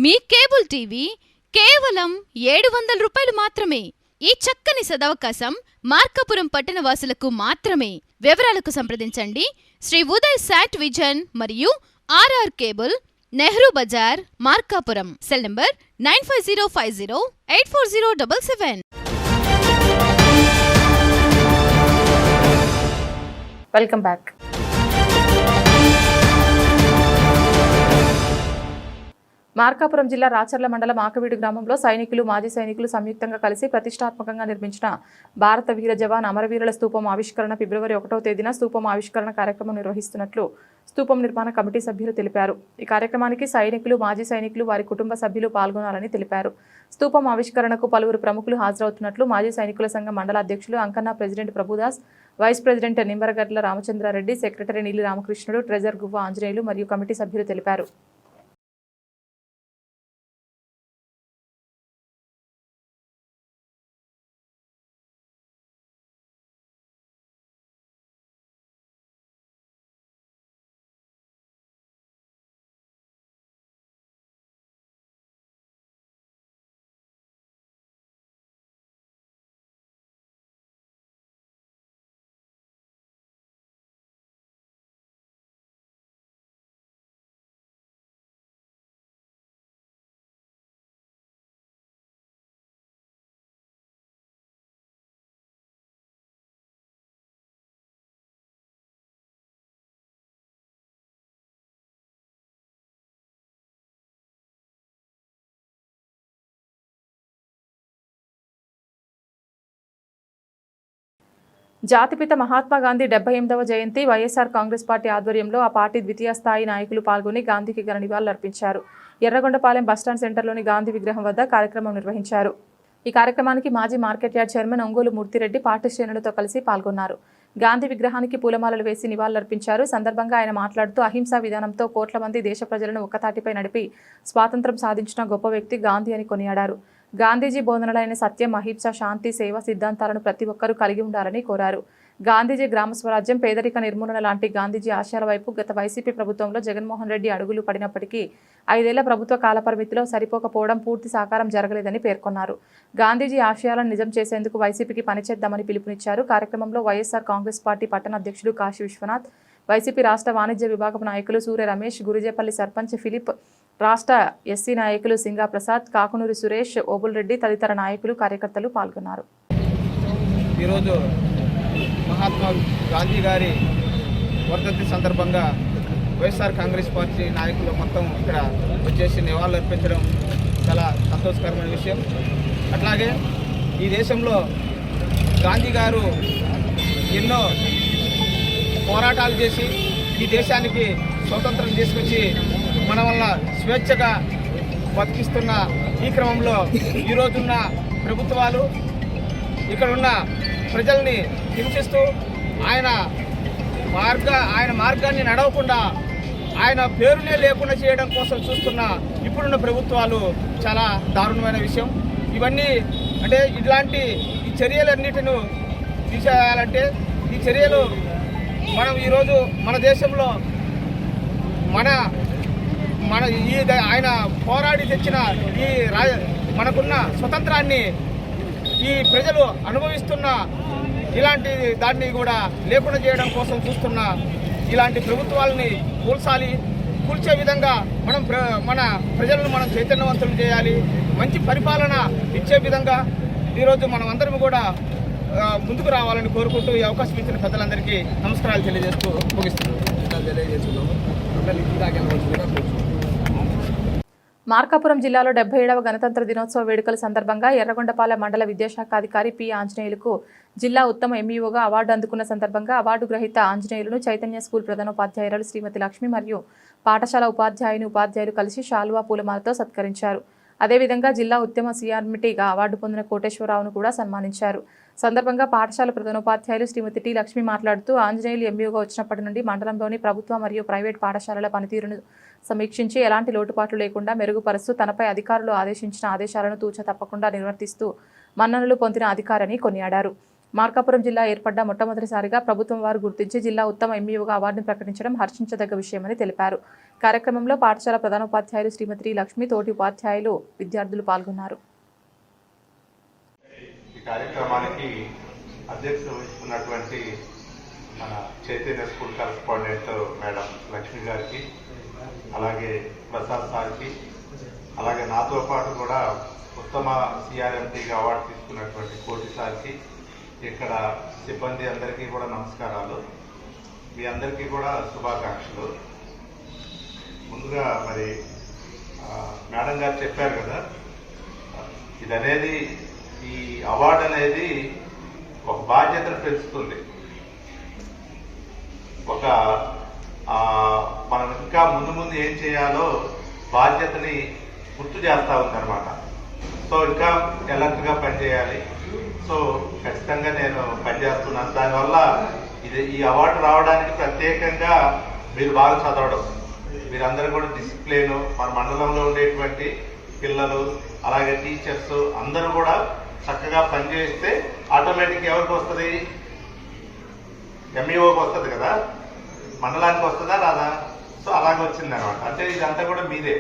మీ కేబుల్ టీవీ కేవలం 700 రూపాయలు మాత్రమే. ఈ చక్కని సదవకాశం మార్కాపురం పట్టణ వాసులకు మాత్రమే. వివరాలకు సంప్రదించండి శ్రీ ఉదయ్ శాట్ విజన్ మరియు RR cable, Nehru Bazar, Markapuram. Cell number 9505084077. Welcome back. Markapuram జిల్లా రాచర్ల మండలం ఆకవీడు గ్రామంలో సైనికులు మాజీ సైనికులు సంయుక్తంగా కలిసి ప్రతిష్టాత్మకంగా నిర్మించిన భారత వీర జవాన్ అమరవీరుల స్తూపం ఆవిష్కరణ ఫిబ్రవరి 1వ తేదీన స్తూపం ఆవిష్కరణ కార్యక్రమం నిర్వహిస్తున్నట్లు స్తూపం నిర్మాణ కమిటీ సభ్యులు తెలిపారు. ఈ కార్యక్రమానికి సైనికులు మాజీ సైనికులు వారి కుటుంబ సభ్యులు పాల్గొనాలని తెలిపారు. స్తూపం ఆవిష్కరణకు పలువురు ప్రముఖులు హాజరవుతున్నట్లు మాజీ సైనికుల సంఘం మండల అధ్యక్షులు Ankanna president Prabhudas, vice president Nimbaragadla Ramachandra Reddy, secretary Neeli Ramakrishnudu, treasure గువ్వ ఆంజనేయులు మరియు కమిటీ సభ్యులు తెలిపారు. జాతిపిత మహాత్మా గాంధీ 78వ జయంతి వైఎస్ఆర్ కాంగ్రెస్ పార్టీ ఆధ్వర్యంలో ఆ పార్టీ ద్వితీయ స్థాయి నాయకులు పాల్గొని గాంధీకి ఘన నివాళులర్పించారు. ఎర్రగొండపాలెం బస్టాండ్ సెంటర్లోని గాంధీ విగ్రహం వద్ద కార్యక్రమం నిర్వహించారు. ఈ కార్యక్రమానికి మాజీ market yard chairman Ongolu Murthy Reddy పార్టీ శ్రేణులతో కలిసి పాల్గొన్నారు. గాంధీ విగ్రహానికి పూలమాలలు వేసి నివాళులర్పించారు. సందర్భంగా ఆయన మాట్లాడుతూ అహింసా విధానంతో కోట్ల మంది దేశ ప్రజలను ఒక్కతాటిపై నడిపి స్వాతంత్ర్యం సాధించిన గొప్ప వ్యక్తి గాంధీ అని కొనియాడారు. గాంధీజీ బోధనలైన సత్యం, అహింస, శాంతి, సేవ సిద్ధాంతాలను ప్రతి ఒక్కరూ కలిగి ఉండాలని కోరారు. గాంధీజీ గ్రామ స్వరాజ్యం, పేదరిక నిర్మూలన లాంటి గాంధీజీ ఆశయాల వైపు గత వైసీపీ ప్రభుత్వంలో జగన్మోహన్ రెడ్డి అడుగులు పడినప్పటికీ 5 ఏళ్ల ప్రభుత్వ కాలపరిమితిలో సరిపోకపోవడం, పూర్తి సాకారం జరగలేదని పేర్కొన్నారు. గాంధీజీ ఆశయాలను నిజం చేసేందుకు వైసీపీకి పనిచేద్దామని పిలుపునిచ్చారు. కార్యక్రమంలో వైఎస్ఆర్ కాంగ్రెస్ పార్టీ పట్టణ అధ్యక్షుడు కాశీ విశ్వనాథ్, వైసీపీ రాష్ట్ర వాణిజ్య విభాగం నాయకులు సూర్య రమేష్, గురిజేపల్లి సర్పంచ్ ఫిలిప్, రాష్ట్ర ఎస్సీ నాయకులు సింగా ప్రసాద్, కాకునూరి సురేష్, ఓబుల్ రెడ్డి తదితర నాయకులు, కార్యకర్తలు పాల్గొన్నారు. ఈరోజు మహాత్మా గాంధీ గారి వర్ధంతి సందర్భంగా వైఎస్ఆర్ కాంగ్రెస్ పార్టీ నాయకులు మొత్తం ఇక్కడ వచ్చేసి నివాళులు అర్పించడం చాలా సంతోషకరమైన విషయం. అట్లాగే ఈ దేశంలో గాంధీ గారు ఎన్నో పోరాటాలు చేసి ఈ దేశానికి స్వతంత్రం తీసుకొచ్చి మన వల్ల స్వేచ్ఛగా బతికిస్తున్న ఈ క్రమంలో ఈరోజున్న ప్రభుత్వాలు ఇక్కడ ఉన్న ప్రజల్ని హింసిస్తూ ఆయన మార్గాన్ని నడవకుండా ఆయన పేరునే లేకుండా చేయడం కోసం చూస్తున్న ఇప్పుడున్న ప్రభుత్వాలు చాలా దారుణమైన విషయం. ఇవన్నీ అంటే ఇట్లాంటి ఈ చర్యలన్నిటిని తీసేయాలంటే ఈ చర్యలు మనం ఈరోజు మన దేశంలో ఆయన పోరాడి తెచ్చిన ఈ మనకున్న స్వతంత్రాన్ని ఈ ప్రజలు అనుభవిస్తున్న ఇలాంటి దాన్ని కూడా లేకుండా చేయడం కోసం చూస్తున్న ఇలాంటి ప్రభుత్వాలని కూల్చే విధంగా మన ప్రజలను మనం చైతన్యవంతులు చేయాలి. మంచి పరిపాలన ఇచ్చే విధంగా ఈరోజు మనం అందరం కూడా ముందుకు రావాలని కోరుకుంటూ ఈ అవకాశం ఇచ్చిన పెద్దలందరికీ నమస్కారాలు తెలియజేస్తూ ముగిస్తున్నాము. మార్కాపురం జిల్లాలో 77వ గణతంత్ర దినోత్సవ వేడుకల సందర్భంగా ఎర్రగొండపాలెం మండల విద్యాశాఖ అధికారి పి ఆంజనేయులకు జిల్లా ఉత్తమ ఎంఈఓగా అవార్డు అందుకున్న సందర్భంగా అవార్డు గ్రహీత ఆంజనేయులను చైతన్య స్కూల్ ప్రధానోపాధ్యాయురాలు శ్రీమతి లక్ష్మి మరియు పాఠశాల ఉపాధ్యాయులు కలిసి శాలువా పూలమాలతో సత్కరించారు. అదేవిధంగా జిల్లా ఉత్తమ సిఆర్మిటీగా అవార్డు పొందిన కోటేశ్వరరావును కూడా సన్మానించారు. సందర్భంగా పాఠశాల ప్రధానోపాధ్యాయులు శ్రీమతి టి లక్ష్మి మాట్లాడుతూ ఆంజనేయులు ఎంఈఓగా వచ్చినప్పటి నుండి మండలంలోని ప్రభుత్వ మరియు ప్రైవేట్ పాఠశాలల పనితీరును సమీక్షించి ఎలాంటి లోటుపాట్లు లేకుండా మెరుగుపరుస్తూ తనపై అధికారులు ఆదేశించిన ఆదేశాలను తూచ తప్పకుండా నిర్వర్తిస్తూ మన్ననలు పొందిన అధికారిని కొనియాడారు. మార్కాపురం జిల్లా ఏర్పడ్డ మొట్టమొదటిసారిగా ప్రభుత్వం వారు గుర్తించి జిల్లా ఉత్తమ ఎంఈఓగా అవార్డును ప్రకటించడం హర్షించదగ్గ విషయమని తెలిపారు. కార్యక్రమంలో పాఠశాల ప్రధానోపాధ్యాయులు శ్రీమతి లక్ష్మి, తోటి ఉపాధ్యాయులు, విద్యార్థులు పాల్గొన్నారు. ఈ కార్యక్రమానికి అధ్యక్షత వహిస్తున్నటువంటి మన Chaitanya school correspondent madam Lakshmi గారికి, అలాగే ప్రసాద్ సార్కి, అలాగే నాతో పాటు కూడా ఉత్తమ సిఆర్ఎంటీగా అవార్డు తీసుకున్నటువంటి కోటి సార్కి, ఇక్కడ సిబ్బంది అందరికీ కూడా నమస్కారాలు. మీ అందరికీ కూడా శుభాకాంక్షలు. ముందుగా మరి మేడం గారు చెప్పారు కదా, ఇది అనేది ఈ అవార్డు అనేది ఒక బాధ్యతను పెంచుతుంది. ఒక మనం ఇంకా ముందు ముందు ఏం చేయాలో బాధ్యతని గుర్తు చేస్తూ ఉందన్నమాట. సో ఇంకా ఎలర్ట్గా పనిచేయాలి. సో ఖచ్చితంగా నేను పనిచేస్తున్నాను. దానివల్ల ఈ అవార్డు రావడానికి ప్రత్యేకంగా మీరు బాగా చదవడం, మీరందరూ కూడా డిసిప్లిన్, మన మండలంలో ఉండేటువంటి పిల్లలు అలాగే టీచర్స్ అందరూ కూడా చక్కగా పనిచేస్తే ఆటోమేటిక్ ఎవరికి వస్తుంది? ఎంఈఓకి వస్తుంది కదా, మండలానికి వస్తుందా రాదా? సో అలాగే వచ్చింది అనమాట. అంటే ఇదంతా కూడా మీదే,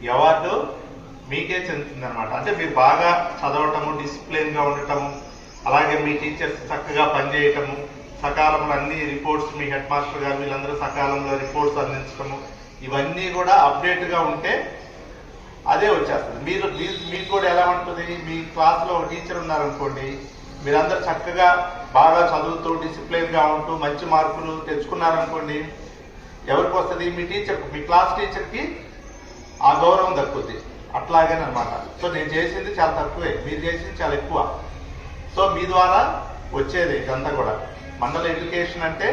ఈ అవార్డు మీకే చెందుతుంది అనమాట. అంటే మీరు బాగా చదవటము, డిసిప్లిన్గా ఉండటము, అలాగే మీ టీచర్స్ చక్కగా పనిచేయటము, సకాలంలో అన్ని రిపోర్ట్స్, మీ హెడ్ మాస్టర్ గారు వీళ్ళందరూ సకాలంలో రిపోర్ట్స్ అందించటము, ఇవన్నీ కూడా అప్డేట్గా ఉంటే అదే వచ్చేస్తుంది. మీకు కూడా ఎలా ఉంటుంది? మీ క్లాస్లో ఒక టీచర్ ఉన్నారనుకోండి, మీరందరూ చక్కగా బాగా చదువుతూ డిసిప్లిన్గా ఉంటూ మంచి మార్కులు తెచ్చుకున్నారనుకోండి, ఎవరికి వస్తుంది? మీ టీచర్కి, మీ క్లాస్ టీచర్కి ఆ గౌరవం దక్కుద్ది. అట్లాగేనమాట. సో నేను చేసింది చాలా తక్కువే, మీరు చేసింది చాలా ఎక్కువ. సో మీ ద్వారా వచ్చేది ఇదంతా కూడా. మండల ఎడ్యుకేషన్ అంటే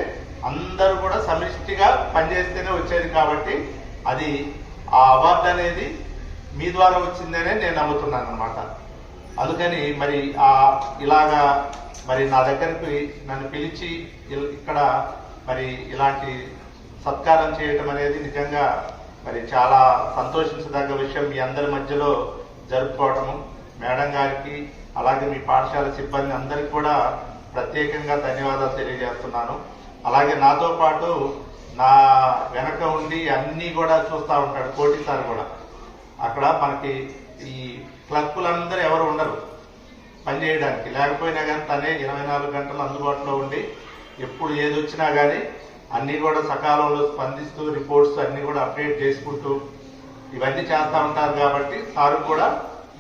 అందరూ కూడా సమిష్టిగా పనిచేస్తేనే వచ్చేది కాబట్టి అది ఆ అవార్డు అనేది మీ ద్వారా వచ్చిందనే నేను నమ్ముతున్నాను అనమాట. అందుకని మరి ఇలాగా మరి నా దగ్గరికి నన్ను పిలిచి ఇక్కడ మరి ఇలాంటి సత్కారం చేయటం అనేది నిజంగా మరి చాలా సంతోషించదగ్గ విషయం. మీ అందరి మధ్యలో జరుపుకోవటము, మేడం గారికి అలాగే మీ పాఠశాల సిబ్బంది అందరికి కూడా ప్రత్యేకంగా ధన్యవాదాలు తెలియజేస్తున్నాను. అలాగే నాతో పాటు నా వెనక ఉండి అన్నీ కూడా చూస్తూ ఉంటాడు కోటి సార్ కూడా. అక్కడ మనకి ఈ క్లర్కులందరూ ఎవరు ఉండరు పనిచేయడానికి, లేకపోయినా కానీ తనే 24 గంటలు అందుబాటులో ఉండి ఎప్పుడు ఏది వచ్చినా కానీ అన్నీ కూడా సకాలంలో స్పందిస్తూ రిపోర్ట్స్ అన్నీ కూడా అప్డేట్ చేసుకుంటూ ఇవన్నీ చేస్తూ ఉంటారు. కాబట్టి సార్ కూడా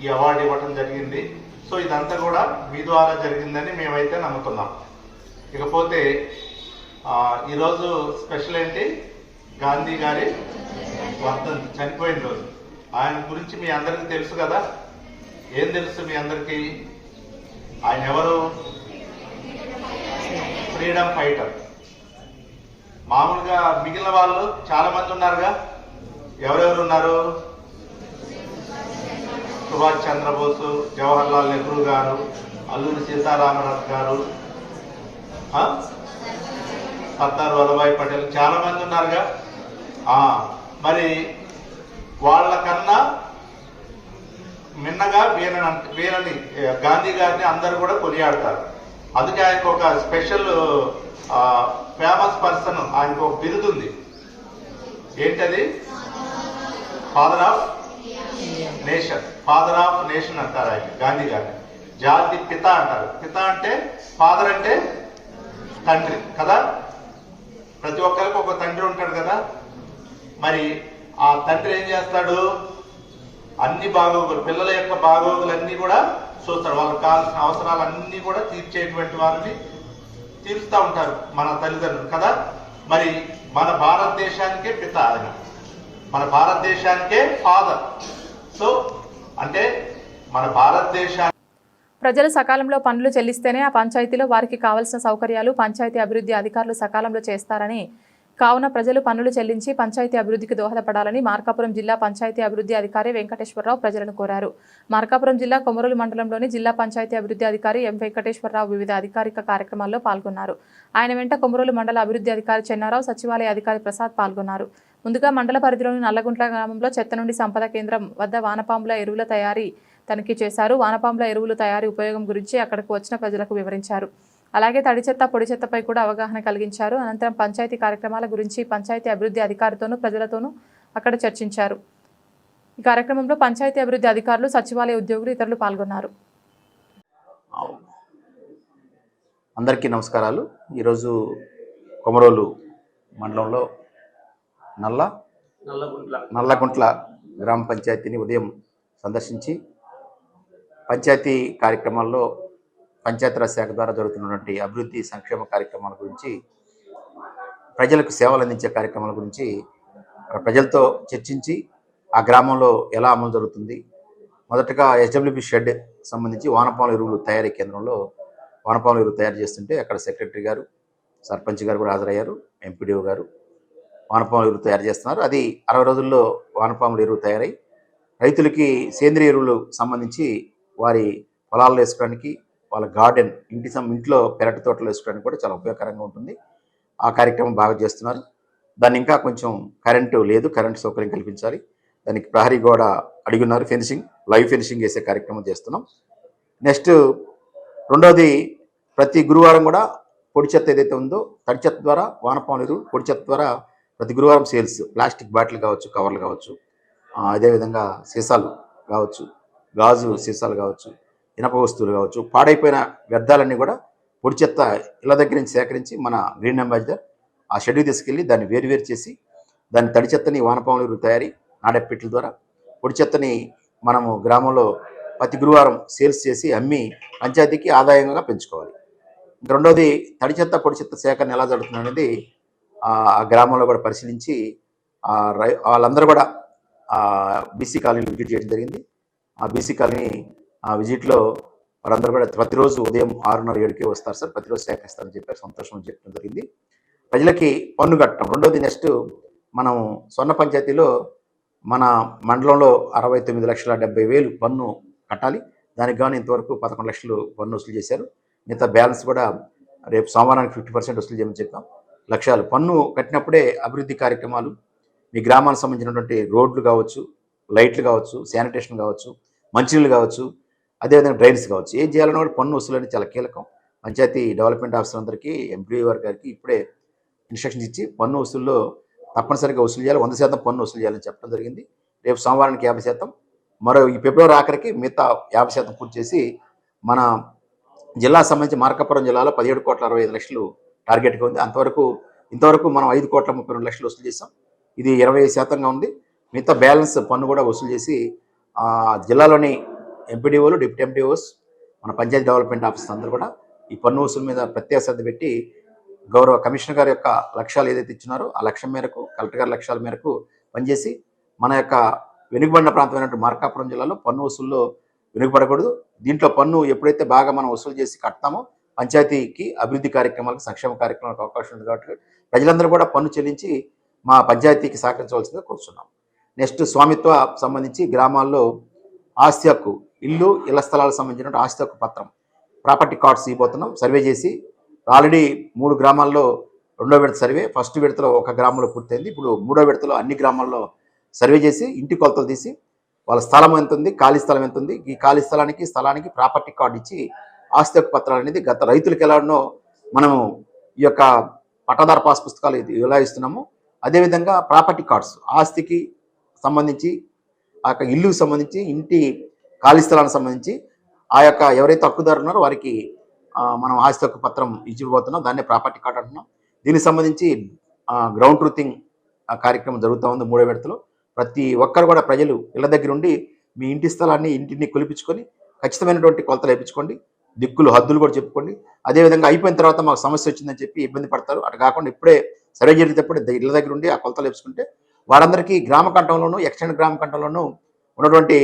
ఈ అవార్డు ఇవ్వటం జరిగింది. సో ఇదంతా కూడా మీ ద్వారా జరిగిందని మేమైతే నమ్ముతున్నాం. ఇకపోతే ఈరోజు స్పెషల్ ఏంటి? గాంధీ గారి వర్ధంతి, చనిపోయిన రోజు. ఆయన గురించి మీ అందరికీ తెలుసు కదా. ఏం తెలుసు మీ అందరికీ? ఆయన ఎవరు? Freedom fighter. మామూలుగా మిగిలిన వాళ్ళు చాలా మంది ఉన్నారుగా. ఎవరెవరు ఉన్నారు? సుభాష్ చంద్రబోసు, జవహర్లాల్ నెహ్రూ గారు, అల్లూరి సీతారామరాజు గారు, సర్దార్ వల్లభాయ్ పటేల్, చాలా మంది ఉన్నారుగా. మరి వాళ్ళకన్నా మిన్నగా వీరని గాంధీ గారిని అందరూ కూడా కొనియాడతారు. అందుకే ఆయనకు ఒక స్పెషల్ ఫేమస్ పర్సన్, ఆయనకు ఒక బిరుదు ఉంది. ఏంటది? Father of nation. Father of nation అంటారు ఆయన, గాంధీ గారిని. జాతి పిత అంటారు. పిత అంటే ఫాదర్ అంటే తండ్రి కదా. ప్రతి ఒక్కరికి ఒక తండ్రి ఉంటాడు కదా. మరి ఆ తండ్రి ఏం చేస్తాడు? అన్ని బాగోగులు, పిల్లల యొక్క బాగోగులన్నీ కూడా చూస్తాడు. వాళ్ళకి కావాల్సిన అవసరాలన్నీ కూడా తీర్చేటువంటి వారిని తీరుస్తూ ఉంటారు మన తల్లిదండ్రులు కదా. మరి మన భారతదేశానికే పిత ఆయన, మన భారతదేశానికే ఫాదర్. సో అంటే మన భారతదేశానికి ప్రజలు సకాలంలో పన్నులు చెల్లిస్తేనే ఆ పంచాయతీలో వారికి కావాల్సిన సౌకర్యాలు పంచాయతీ అభివృద్ధి అధికారులు సకాలంలో చేస్తారని, కావున ప్రజలు పన్నులు చెల్లించి పంచాయతీ అభివృద్ధికి దోహదపడాలని మార్కాపురం జిల్లా పంచాయతీ అభివృద్ధి అధికారి వెంకటేశ్వరరావు ప్రజలను కోరారు. మార్కాపురం జిల్లా కొమరోలు మండలంలోని జిల్లా పంచాయతీ అభివృద్ధి అధికారి ఎం వెంకటేశ్వరరావు వివిధ అధికారిక కార్యక్రమాల్లో పాల్గొన్నారు. ఆయన వెంట కొమరోలు మండల అభివృద్ధి అధికారి చెన్నారావు, సచివాలయ అధికారి ప్రసాద్ పాల్గొన్నారు. ముందుగా మండల పరిధిలోని నల్లగుంట్ల గ్రామంలో చెత్త నుండి సంపద కేంద్రం వద్ద వానపాముల ఎరువుల తయారీ తనిఖీ చేశారు. వానపాముల ఎరువులు తయారీ ఉపయోగం గురించి అక్కడకు వచ్చిన ప్రజలకు వివరించారు. అలాగే తడి చెత్త, పొడి చెత్తపై కూడా అవగాహన కలిగించారు. అనంతరం పంచాయతీ కార్యక్రమాల గురించి పంచాయతీ అభివృద్ధి అధికారితోనూ ప్రజలతోనూ అక్కడ చర్చించారు. ఈ కార్యక్రమంలో పంచాయతీ అభివృద్ధి అధికారులు, సచివాలయ ఉద్యోగులు, ఇతరులు పాల్గొన్నారు. అందరికీ నమస్కారాలు. ఈరోజు కొమరోలు మండలంలో నల్లగుంట్ల గ్రామ పంచాయతీని ఉదయం సందర్శించి పంచాయతీ కార్యక్రమాల్లో పంచాయతీరాజ్ శాఖ ద్వారా జరుగుతున్నటువంటి అభివృద్ధి సంక్షేమ కార్యక్రమాల గురించి, ప్రజలకు సేవలు అందించే కార్యక్రమాల గురించి ప్రజలతో చర్చించి ఆ గ్రామంలో ఎలా అమలు జరుగుతుంది. మొదటగా SWP షెడ్ సంబంధించి వానపాముల ఎరువులు తయారీ కేంద్రంలో వానపాముల ఎరువు తయారు చేస్తుంటే అక్కడ సెక్రటరీ గారు, సర్పంచ్ గారు కూడా హాజరయ్యారు, ఎంపీడీఓ గారు. వానపాముల ఎరువు తయారు చేస్తున్నారు. అది 60 రోజుల్లో వానపాముల ఎరువు తయారై రైతులకి సేంద్రియ ఎరువులు సంబంధించి వారి పొలాల్లో వేసుకోవడానికి, వాళ్ళ గార్డెన్ ఇంట్లో పెరటి తోటలు వేసుకోవడానికి కూడా చాలా ఉపయోగకరంగా ఉంటుంది. ఆ కార్యక్రమం బాగా చేస్తున్నారు. దాన్ని ఇంకా కొంచెం కరెంటు లేదు, కరెంటు సౌకర్యం కల్పించాలి. దానికి ప్రహరీ గోడ అడిగున్నారు, ఫెన్సింగ్, లైవ్ ఫెన్సింగ్ వేసే కార్యక్రమం చేస్తున్నాం. నెక్స్ట్ రెండోది, ప్రతి గురువారం కూడా పొడి చెత్త ఏదైతే ఉందో తడి చెత్త ద్వారా వానపాముల ఎరువు, పొడి చెత్త ద్వారా ప్రతి గురువారం సేల్స్, ప్లాస్టిక్ బాటిల్ కావచ్చు, కవర్లు కావచ్చు, అదేవిధంగా సీసాలు కావచ్చు, గాజు సీసాలు కావచ్చు, ఇనప వస్తువులు కావచ్చు, పాడైపోయిన వ్యర్థాలన్నీ కూడా పొడి చెత్త ఇళ్ళ దగ్గర నుంచి సేకరించి మన గ్రీన్ అంబాసిడర్ ఆ షెడ్యూల్ తీసుకెళ్ళి దాన్ని వేరు చేసి దాని తడి చెత్తని వానపాముల ఎరువు తయారీ నాడెప్పిట్ల ద్వారా పొడి చెత్తని మనము గ్రామంలో ప్రతి గురువారం సేల్స్ చేసి అమ్మి పంచాయతీకి ఆదాయంగా పెంచుకోవాలి. రెండోది, తడి చెత్త పొడి చెత్త సేకరణ ఎలా జరుగుతుంది అనేది ఆ గ్రామంలో కూడా పరిశీలించి వాళ్ళందరూ కూడా బీసీ కాలనీ విజిట్ చేయడం జరిగింది. ఆ బీసీ కాలనీ విజిట్లో వారందరూ కూడా ప్రతిరోజు ఉదయం 6:30-7కి వస్తారు సార్, ప్రతిరోజు సేకరిస్తారని చెప్పారు. సంతోషం అని చెప్పడం జరిగింది. ప్రజలకి పన్ను కట్టడం రెండోది. నెక్స్ట్, మనం స్వర్ణ పంచాయతీలో మన మండలంలో 69,70,000 పన్ను కట్టాలి. దానికి గాను ఇంతవరకు 11 లక్షలు పన్ను వసూలు చేశారు. మిగతా బ్యాలెన్స్ కూడా రేపు సోమవారానికి 50% వసూలు చేయమని చెప్పాం. లక్ష్యాలు పన్ను కట్టినప్పుడే అభివృద్ధి కార్యక్రమాలు, మీ గ్రామానికి సంబంధించినటువంటి రోడ్లు కావచ్చు, లైట్లు కావచ్చు, శానిటేషన్ కావచ్చు, మంచినీళ్ళు కావచ్చు, అదేవిధంగా డ్రైన్స్ కావచ్చు, ఏం చేయాలన్నా కూడా పన్ను వసూలు అనేది చాలా కీలకం. పంచాయతీ డెవలప్మెంట్ ఆఫీసర్ అందరికీ, ఎంపీడీఓ గారికి ఇప్పుడే ఇన్స్ట్రక్షన్స్ ఇచ్చి పన్ను వసూల్లో తప్పనిసరిగా వసూలు చేయాలి, 100% పన్ను వసూలు చేయాలని చెప్పడం జరిగింది. రేపు సోమవారానికి 50%, మరో ఈ ఫిబ్రవరి ఆఖరికి మిగతా 50% పూర్తి చేసి మన జిల్లా సంబంధించి మార్కాపురం జిల్లాలో 17,65,00,000 టార్గెట్గా ఉంది. ఇంతవరకు మనం 5,32,00,000 వసూలు చేసాం. ఇది 20%గా ఉంది. మిగతా బ్యాలెన్స్ పన్ను కూడా వసూలు చేసి జిల్లాలోని ఎంపీడీఓలు, డిప్యూటీ ఎంపీఓస్, మన పంచాయతీ డెవలప్మెంట్ ఆఫీసర్ అందరూ కూడా ఈ పన్ను వసూలు మీద ప్రత్యేక శ్రద్ధ పెట్టి గౌరవ కమిషనర్ గారి యొక్క లక్ష్యాలు ఏదైతే ఇచ్చినారో ఆ లక్ష్యం మేరకు, కలెక్టర్ గారి లక్ష్యాల మేరకు పనిచేసి మన యొక్క వెనుకబడిన ప్రాంతమైనటువంటి మార్కాపురం జిల్లాలో పన్ను వసూల్లో వెనుకబడకూడదు. దీంట్లో పన్ను ఎప్పుడైతే బాగా మనం వసూలు చేసి కడతామో పంచాయతీకి అభివృద్ధి కార్యక్రమాలకు, సంక్షేమ కార్యక్రమాలకు అవకాశం ఉంది. కాబట్టి ప్రజలందరూ కూడా పన్ను చెల్లించి మా పంచాయతీకి సహకరించవలసిందిగా కోరుతున్నాం. నెక్స్ట్, స్వామిత్వ సంబంధించి గ్రామాల్లో ఆస్తి హక్కు, ఇళ్ల స్థలాలకు సంబంధించిన ఆస్తి హక్కు పత్రం, ప్రాపర్టీ కార్డ్స్ ఇవ్వబోతున్నాం. సర్వే చేసి ఆల్రెడీ 3 గ్రామాల్లో రెండో విడత సర్వే, ఫస్ట్ విడతలో ఒక గ్రామంలో పూర్తయింది. ఇప్పుడు మూడో విడతలో అన్ని గ్రామాల్లో సర్వే చేసి ఇంటి కొలతలు తీసి వాళ్ళ స్థలం ఎంత ఉంది, ఖాళీ స్థలం ఎంత ఉంది, ఈ ఖాళీ స్థలానికి ప్రాపర్టీ కార్డు ఇచ్చి ఆస్తి హక్కు పత్రాలు అనేది గత రైతులకు ఎలానో మనము ఈ యొక్క పట్టాదారు పాస్ పుస్తకాలు ఎలా ఇస్తున్నామో అదేవిధంగా ప్రాపర్టీ కార్డ్స్, ఆస్తికి సంబంధించి, ఆ యొక్క ఇల్లుకి సంబంధించి, ఇంటి ఖాళీ స్థలానికి సంబంధించి ఆ యొక్క ఎవరైతే హక్కుదారు ఉన్నారో వారికి మనం ఆస్తి హక్కు పత్రం ఇచ్చిపోతున్నాం. దాన్నే ప్రాపర్టీ కార్డు అంటున్నాం. దీనికి సంబంధించి గ్రౌండ్ ట్రూతింగ్ కార్యక్రమం జరుగుతూ ఉంది. మూడో విడతలో ప్రతి ఒక్కరు కూడా ప్రజలు ఇళ్ల దగ్గర ఉండి మీ ఇంటి స్థలాన్ని, ఇంటిని కొలిపించుకొని ఖచ్చితమైనటువంటి కొలతలు వేయించుకోండి, దిక్కులు హద్దులు కూడా చెప్పుకోండి. అదేవిధంగా అయిపోయిన తర్వాత మాకు సమస్య వచ్చిందని చెప్పి ఇబ్బంది పడతారు. అటు కాకుండా ఇప్పుడే సర్వే జరిగేటప్పుడు ఇళ్ల దగ్గర ఉండి ఆ కొలతలు వేసుకుంటే వారందరికీ గ్రామ కంఠంలోనూ, ఎక్స్టెండ్ గ్రామ కంఠంలోనూ ఉన్నటువంటి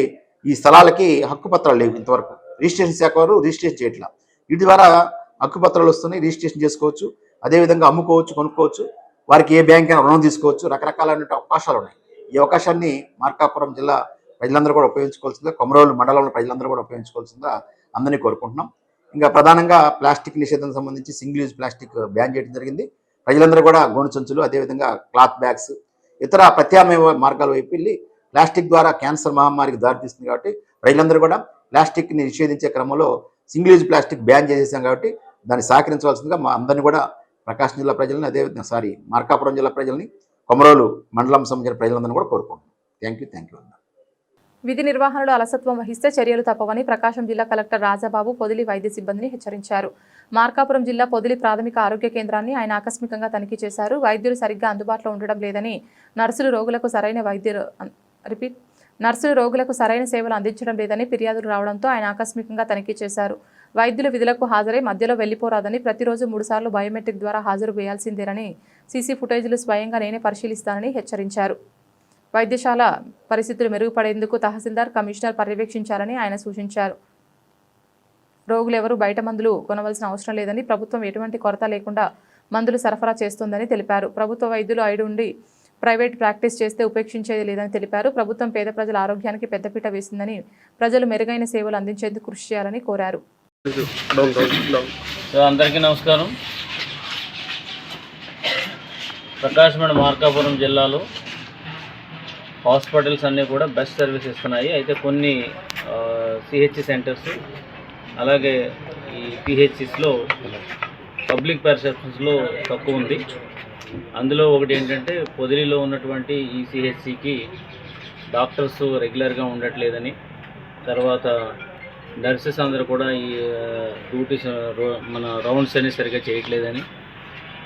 ఈ స్థలాలకి హక్కు పత్రాలు లేవు. ఇంతవరకు రిజిస్ట్రేషన్ శాఖ వారు రిజిస్ట్రేషన్ చేయట్లా. వీటి ద్వారా హక్కు పత్రాలు వస్తున్నాయి, రిజిస్ట్రేషన్ చేసుకోవచ్చు, అదేవిధంగా అమ్ముకోవచ్చు, కొనుక్కోవచ్చు, వారికి ఏ బ్యాంక్ అయినా రుణం తీసుకోవచ్చు, రకరకాలైన అవకాశాలు ఉన్నాయి. ఈ అవకాశాన్ని మార్కాపురం జిల్లా ప్రజలందరూ కూడా ఉపయోగించుకోవాల్సిందిగా, కొమరోలు మండలంలో ప్రజలందరూ కూడా ఉపయోగించుకోవాల్సిందిగా అందరినీ కోరుకుంటున్నాం. ఇంకా ప్రధానంగా ప్లాస్టిక్ నిషేధం సంబంధించి సింగిల్ యూజ్ ప్లాస్టిక్ బ్యాన్ చేయడం జరిగింది. ప్రజలందరూ కూడా గోను సంచులు, అదేవిధంగా క్లాత్ బ్యాగ్స్, ఇతర ప్రత్యామ్నాయ మార్గాల వైపు వెళ్ళి ప్లాస్టిక్ ద్వారా క్యాన్సర్ మహమ్మారికి దారితీస్తుంది. కాబట్టి ప్రజలందరూ కూడా ప్లాస్టిక్ని నిషేధించే క్రమంలో సింగిల్ యూజ్ ప్లాస్టిక్ బ్యాన్ చేసేసాం. కాబట్టి దాన్ని సహకరించవలసిందిగా మా అందరినీ కూడా ప్రకాశం జిల్లా ప్రజలని, అదేవిధంగా మార్కాపురం జిల్లా ప్రజల్ని, కొమరోలు మండలం సంబంధించిన ప్రజలందరినీ కూడా కోరుకుంటున్నాం. Thank you. విధి నిర్వహణలో అలసత్వం వహిస్తే చర్యలు తప్పవని ప్రకాశం జిల్లా కలెక్టర్ రాజాబాబు పొదిలి వైద్య సిబ్బందిని హెచ్చరించారు. మార్కాపురం జిల్లా పొదిలి ప్రాథమిక ఆరోగ్య కేంద్రాన్ని ఆయన ఆకస్మికంగా తనిఖీ చేశారు. వైద్యులు సరిగ్గా అందుబాటులో ఉండడం లేదని, నర్సులు రోగులకు సరైన సేవలు అందించడం లేదని ఫిర్యాదులు రావడంతో ఆయన ఆకస్మికంగా తనిఖీ చేశారు. వైద్యులు విధులకు హాజరై మధ్యలో వెళ్లిపోరాదని, ప్రతిరోజు 3 సార్లు బయోమెట్రిక్ ద్వారా హాజరు వేయాల్సిందేనని, సీసీ ఫుటేజీలు స్వయంగా నేనే పరిశీలిస్తానని హెచ్చరించారు. వైద్యశాల పరిస్థితులు మెరుగుపడేందుకు తహసీల్దార్, కమిషనర్ పర్యవేక్షించాలని ఆయన సూచించారు. రోగులెవరూ బయట మందులు కొనవలసిన అవసరం లేదని, ప్రభుత్వం ఎటువంటి కొరత లేకుండా మందులు సరఫరా చేస్తుందని తెలిపారు. ప్రభుత్వ వైద్యులు ఐడు ఉండి ప్రైవేట్ ప్రాక్టీస్ చేస్తే ఉపేక్షించేది లేదని తెలిపారు. ప్రభుత్వం పేద ప్రజల ఆరోగ్యానికి పెద్దపీట వేసిందని, ప్రజలు మెరుగైన సేవలు అందించేందుకు కృషి చేయాలని కోరారు. అందరికీ నమస్కారం. ప్రకాశం మార్కాపురం జిల్లాలో హాస్పిటల్స్ అన్నీ కూడా బెస్ట్ సర్వీస్ ఇస్తున్నాయి. అయితే కొన్ని సిహెచ్ సెంటర్స్ అలాగే ఈ పిహెచ్సిస్లో పబ్లిక్ పర్సెప్షన్స్లో తక్కువ ఉంది. అందులో ఒకటి ఏంటంటే పొదిలిలో ఉన్నటువంటి ఈ సిహెచ్సికి డాక్టర్స్ రెగ్యులర్గా ఉండట్లేదని, తర్వాత నర్సెస్ అందరూ కూడా ఈ డ్యూటీస్ మన రౌండ్స్ అన్ని సరిగ్గా చేయట్లేదని,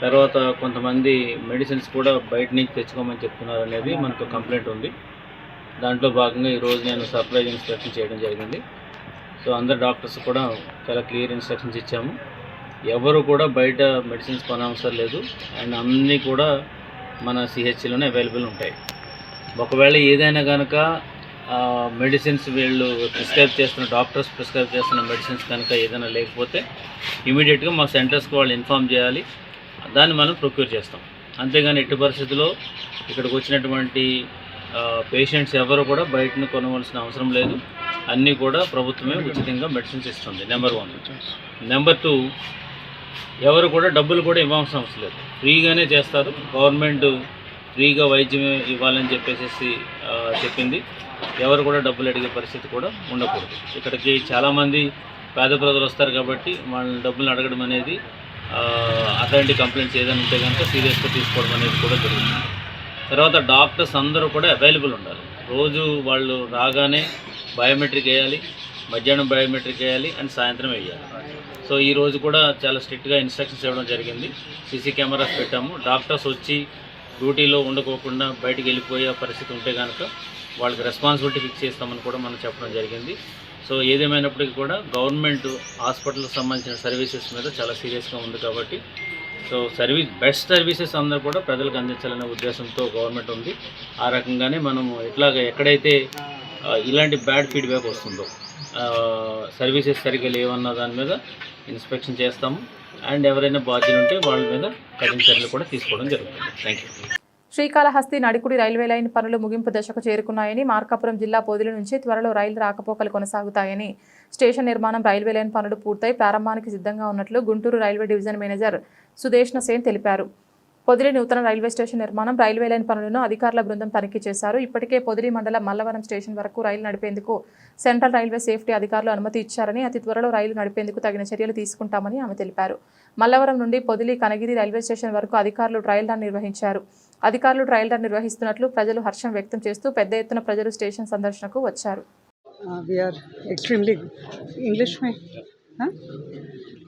తర్వాత కొంతమంది మెడిసిన్స్ కూడా బయట నుంచి తెచ్చుకోమని చెప్తున్నారు అనేది మనకు కంప్లైంట్ ఉంది. దాంట్లో భాగంగా ఈరోజు నేను సర్ప్రైజ్ ఇన్స్పెక్షన్ చేయడం జరిగింది. సో అందరు డాక్టర్స్ కూడా చాలా క్లియర్ ఇన్స్ట్రక్షన్స్ ఇచ్చాము. ఎవరు కూడా బయట మెడిసిన్స్ కొనవసరం లేదు అండ్ అన్నీ కూడా మన సిహెచ్లోనే అవైలబుల్ ఉంటాయి. ఒకవేళ ఏదైనా కనుక మెడిసిన్స్ వీళ్ళు ప్రిస్క్రైబ్ చేస్తున్న డాక్టర్స్ ప్రిస్క్రైబ్ చేస్తున్న మెడిసిన్స్ కనుక ఏదైనా లేకపోతే ఇమీడియట్గా మా సెంటర్స్కి వాళ్ళు ఇన్ఫామ్ చేయాలి. దాన్ని మనం ప్రొక్యూర్ చేస్తాం. అంతేగాని ఎట్టి పరిస్థితుల్లో ఇక్కడికి వచ్చినటువంటి పేషెంట్స్ ఎవరు కూడా బయటను కొనవలసిన అవసరం లేదు. అన్నీ కూడా ప్రభుత్వమే ఉచితంగా మెడిసిన్స్ ఇస్తుంది. నెంబర్ 1. నెంబర్ 2, ఎవరు కూడా డబ్బులు కూడా ఇవ్వాల్సిన అవసరం లేదు, ఫ్రీగానే చేస్తారు. గవర్నమెంట్ ఫ్రీగా వైద్యం ఇవ్వాలని చెప్పేసి చెప్పింది. ఎవరు కూడా డబ్బులు అడిగే పరిస్థితి కూడా ఉండకూడదు. ఇక్కడికి చాలామంది పేద ప్రజలు వస్తారు కాబట్టి వాళ్ళని డబ్బులు అడగడం అనేది అట్లాంటి కంప్లైంట్స్ ఏదైనా ఉంటే కనుక సీరియస్గా తీసుకోవడం అనేది కూడా జరుగుతుంది. తర్వాత డాక్టర్స్ అందరూ కూడా అవైలబుల్ ఉండాలి. రోజు వాళ్ళు రాగానే బయోమెట్రిక్ వేయాలి, మధ్యాహ్నం బయోమెట్రిక్ వేయాలి అండ్ సాయంత్రం వేయాలి. సో ఈరోజు కూడా చాలా స్ట్రిక్ట్గా ఇన్స్ట్రక్షన్స్ ఇవ్వడం జరిగింది. సీసీ కెమెరాస్ పెట్టాము. డాక్టర్స్ వచ్చి డ్యూటీలో ఉండకోకుండా బయటికి వెళ్ళిపోయే పరిస్థితి ఉంటే కనుక వాళ్ళకి రెస్పాన్సిబిలిటీ ఫిక్స్ చేస్తామని కూడా మనం చెప్పడం జరిగింది. సో ఏదేమైనప్పటికీ కూడా గవర్నమెంట్ హాస్పిటల్కి సంబంధించిన సర్వీసెస్ మీద చాలా సీరియస్గా ఉంది కాబట్టి సో బెస్ట్ సర్వీసెస్ అందరూ కూడా ప్రజలకు అందించాలనే ఉద్దేశంతో గవర్నమెంట్ ఉంది. ఆ రకంగానే మనం ఎక్కడైతే ఇలాంటి బ్యాడ్ ఫీడ్బ్యాక్ వస్తుందో, సర్వీసెస్ సరిగ్గా లేవన్న దాని మీద ఇన్స్పెక్షన్ చేస్తాము అండ్ ఎవరైనా బాధ్యులు ఉంటే వాళ్ళ మీద కఠిన చర్యలు కూడా తీసుకోవడం జరుగుతుంది. Thank you. Srikalahasti Nadikudi railway line పనులు ముగింపు దశకు చేరుకున్నాయని, మార్కాపురం జిల్లా పొదిలి నుంచి త్వరలో రైలు రాకపోకలు కొనసాగుతాయని, స్టేషన్ నిర్మాణం, రైల్వే లైన్ పనులు పూర్తయి ప్రారంభానికి సిద్ధంగా ఉన్నట్లు Guntur railway division manager Sudeshna Sen తెలిపారు. పొదిలి నూతన రైల్వే స్టేషన్ నిర్మాణం, రైల్వే లైన్ పనులను అధికారుల బృందం తనిఖీ చేశారు. ఇప్పటికే పొదిలి మండలం మల్లవరం స్టేషన్ వరకు రైలు నడిపేందుకు సెంట్రల్ రైల్వే సేఫ్టీ అధికారులు అనుమతి ఇచ్చారని, అతి త్వరలో రైలు నడిపేందుకు తగిన చర్యలు తీసుకుంటామని ఆమె తెలిపారు. మల్లవరం నుండి పొదిలి కనగిరి రైల్వే స్టేషన్ వరకు అధికారులు ట్రయల్ రన్ నిర్వహించారు. అధికారులు ట్రయల్ రన్ నిర్వహిస్తున్నట్లు ప్రజలు హర్షం వ్యక్తం చేస్తూ పెద్ద ఎత్తున ప్రజలు స్టేషన్ సందర్శనకు వచ్చారు.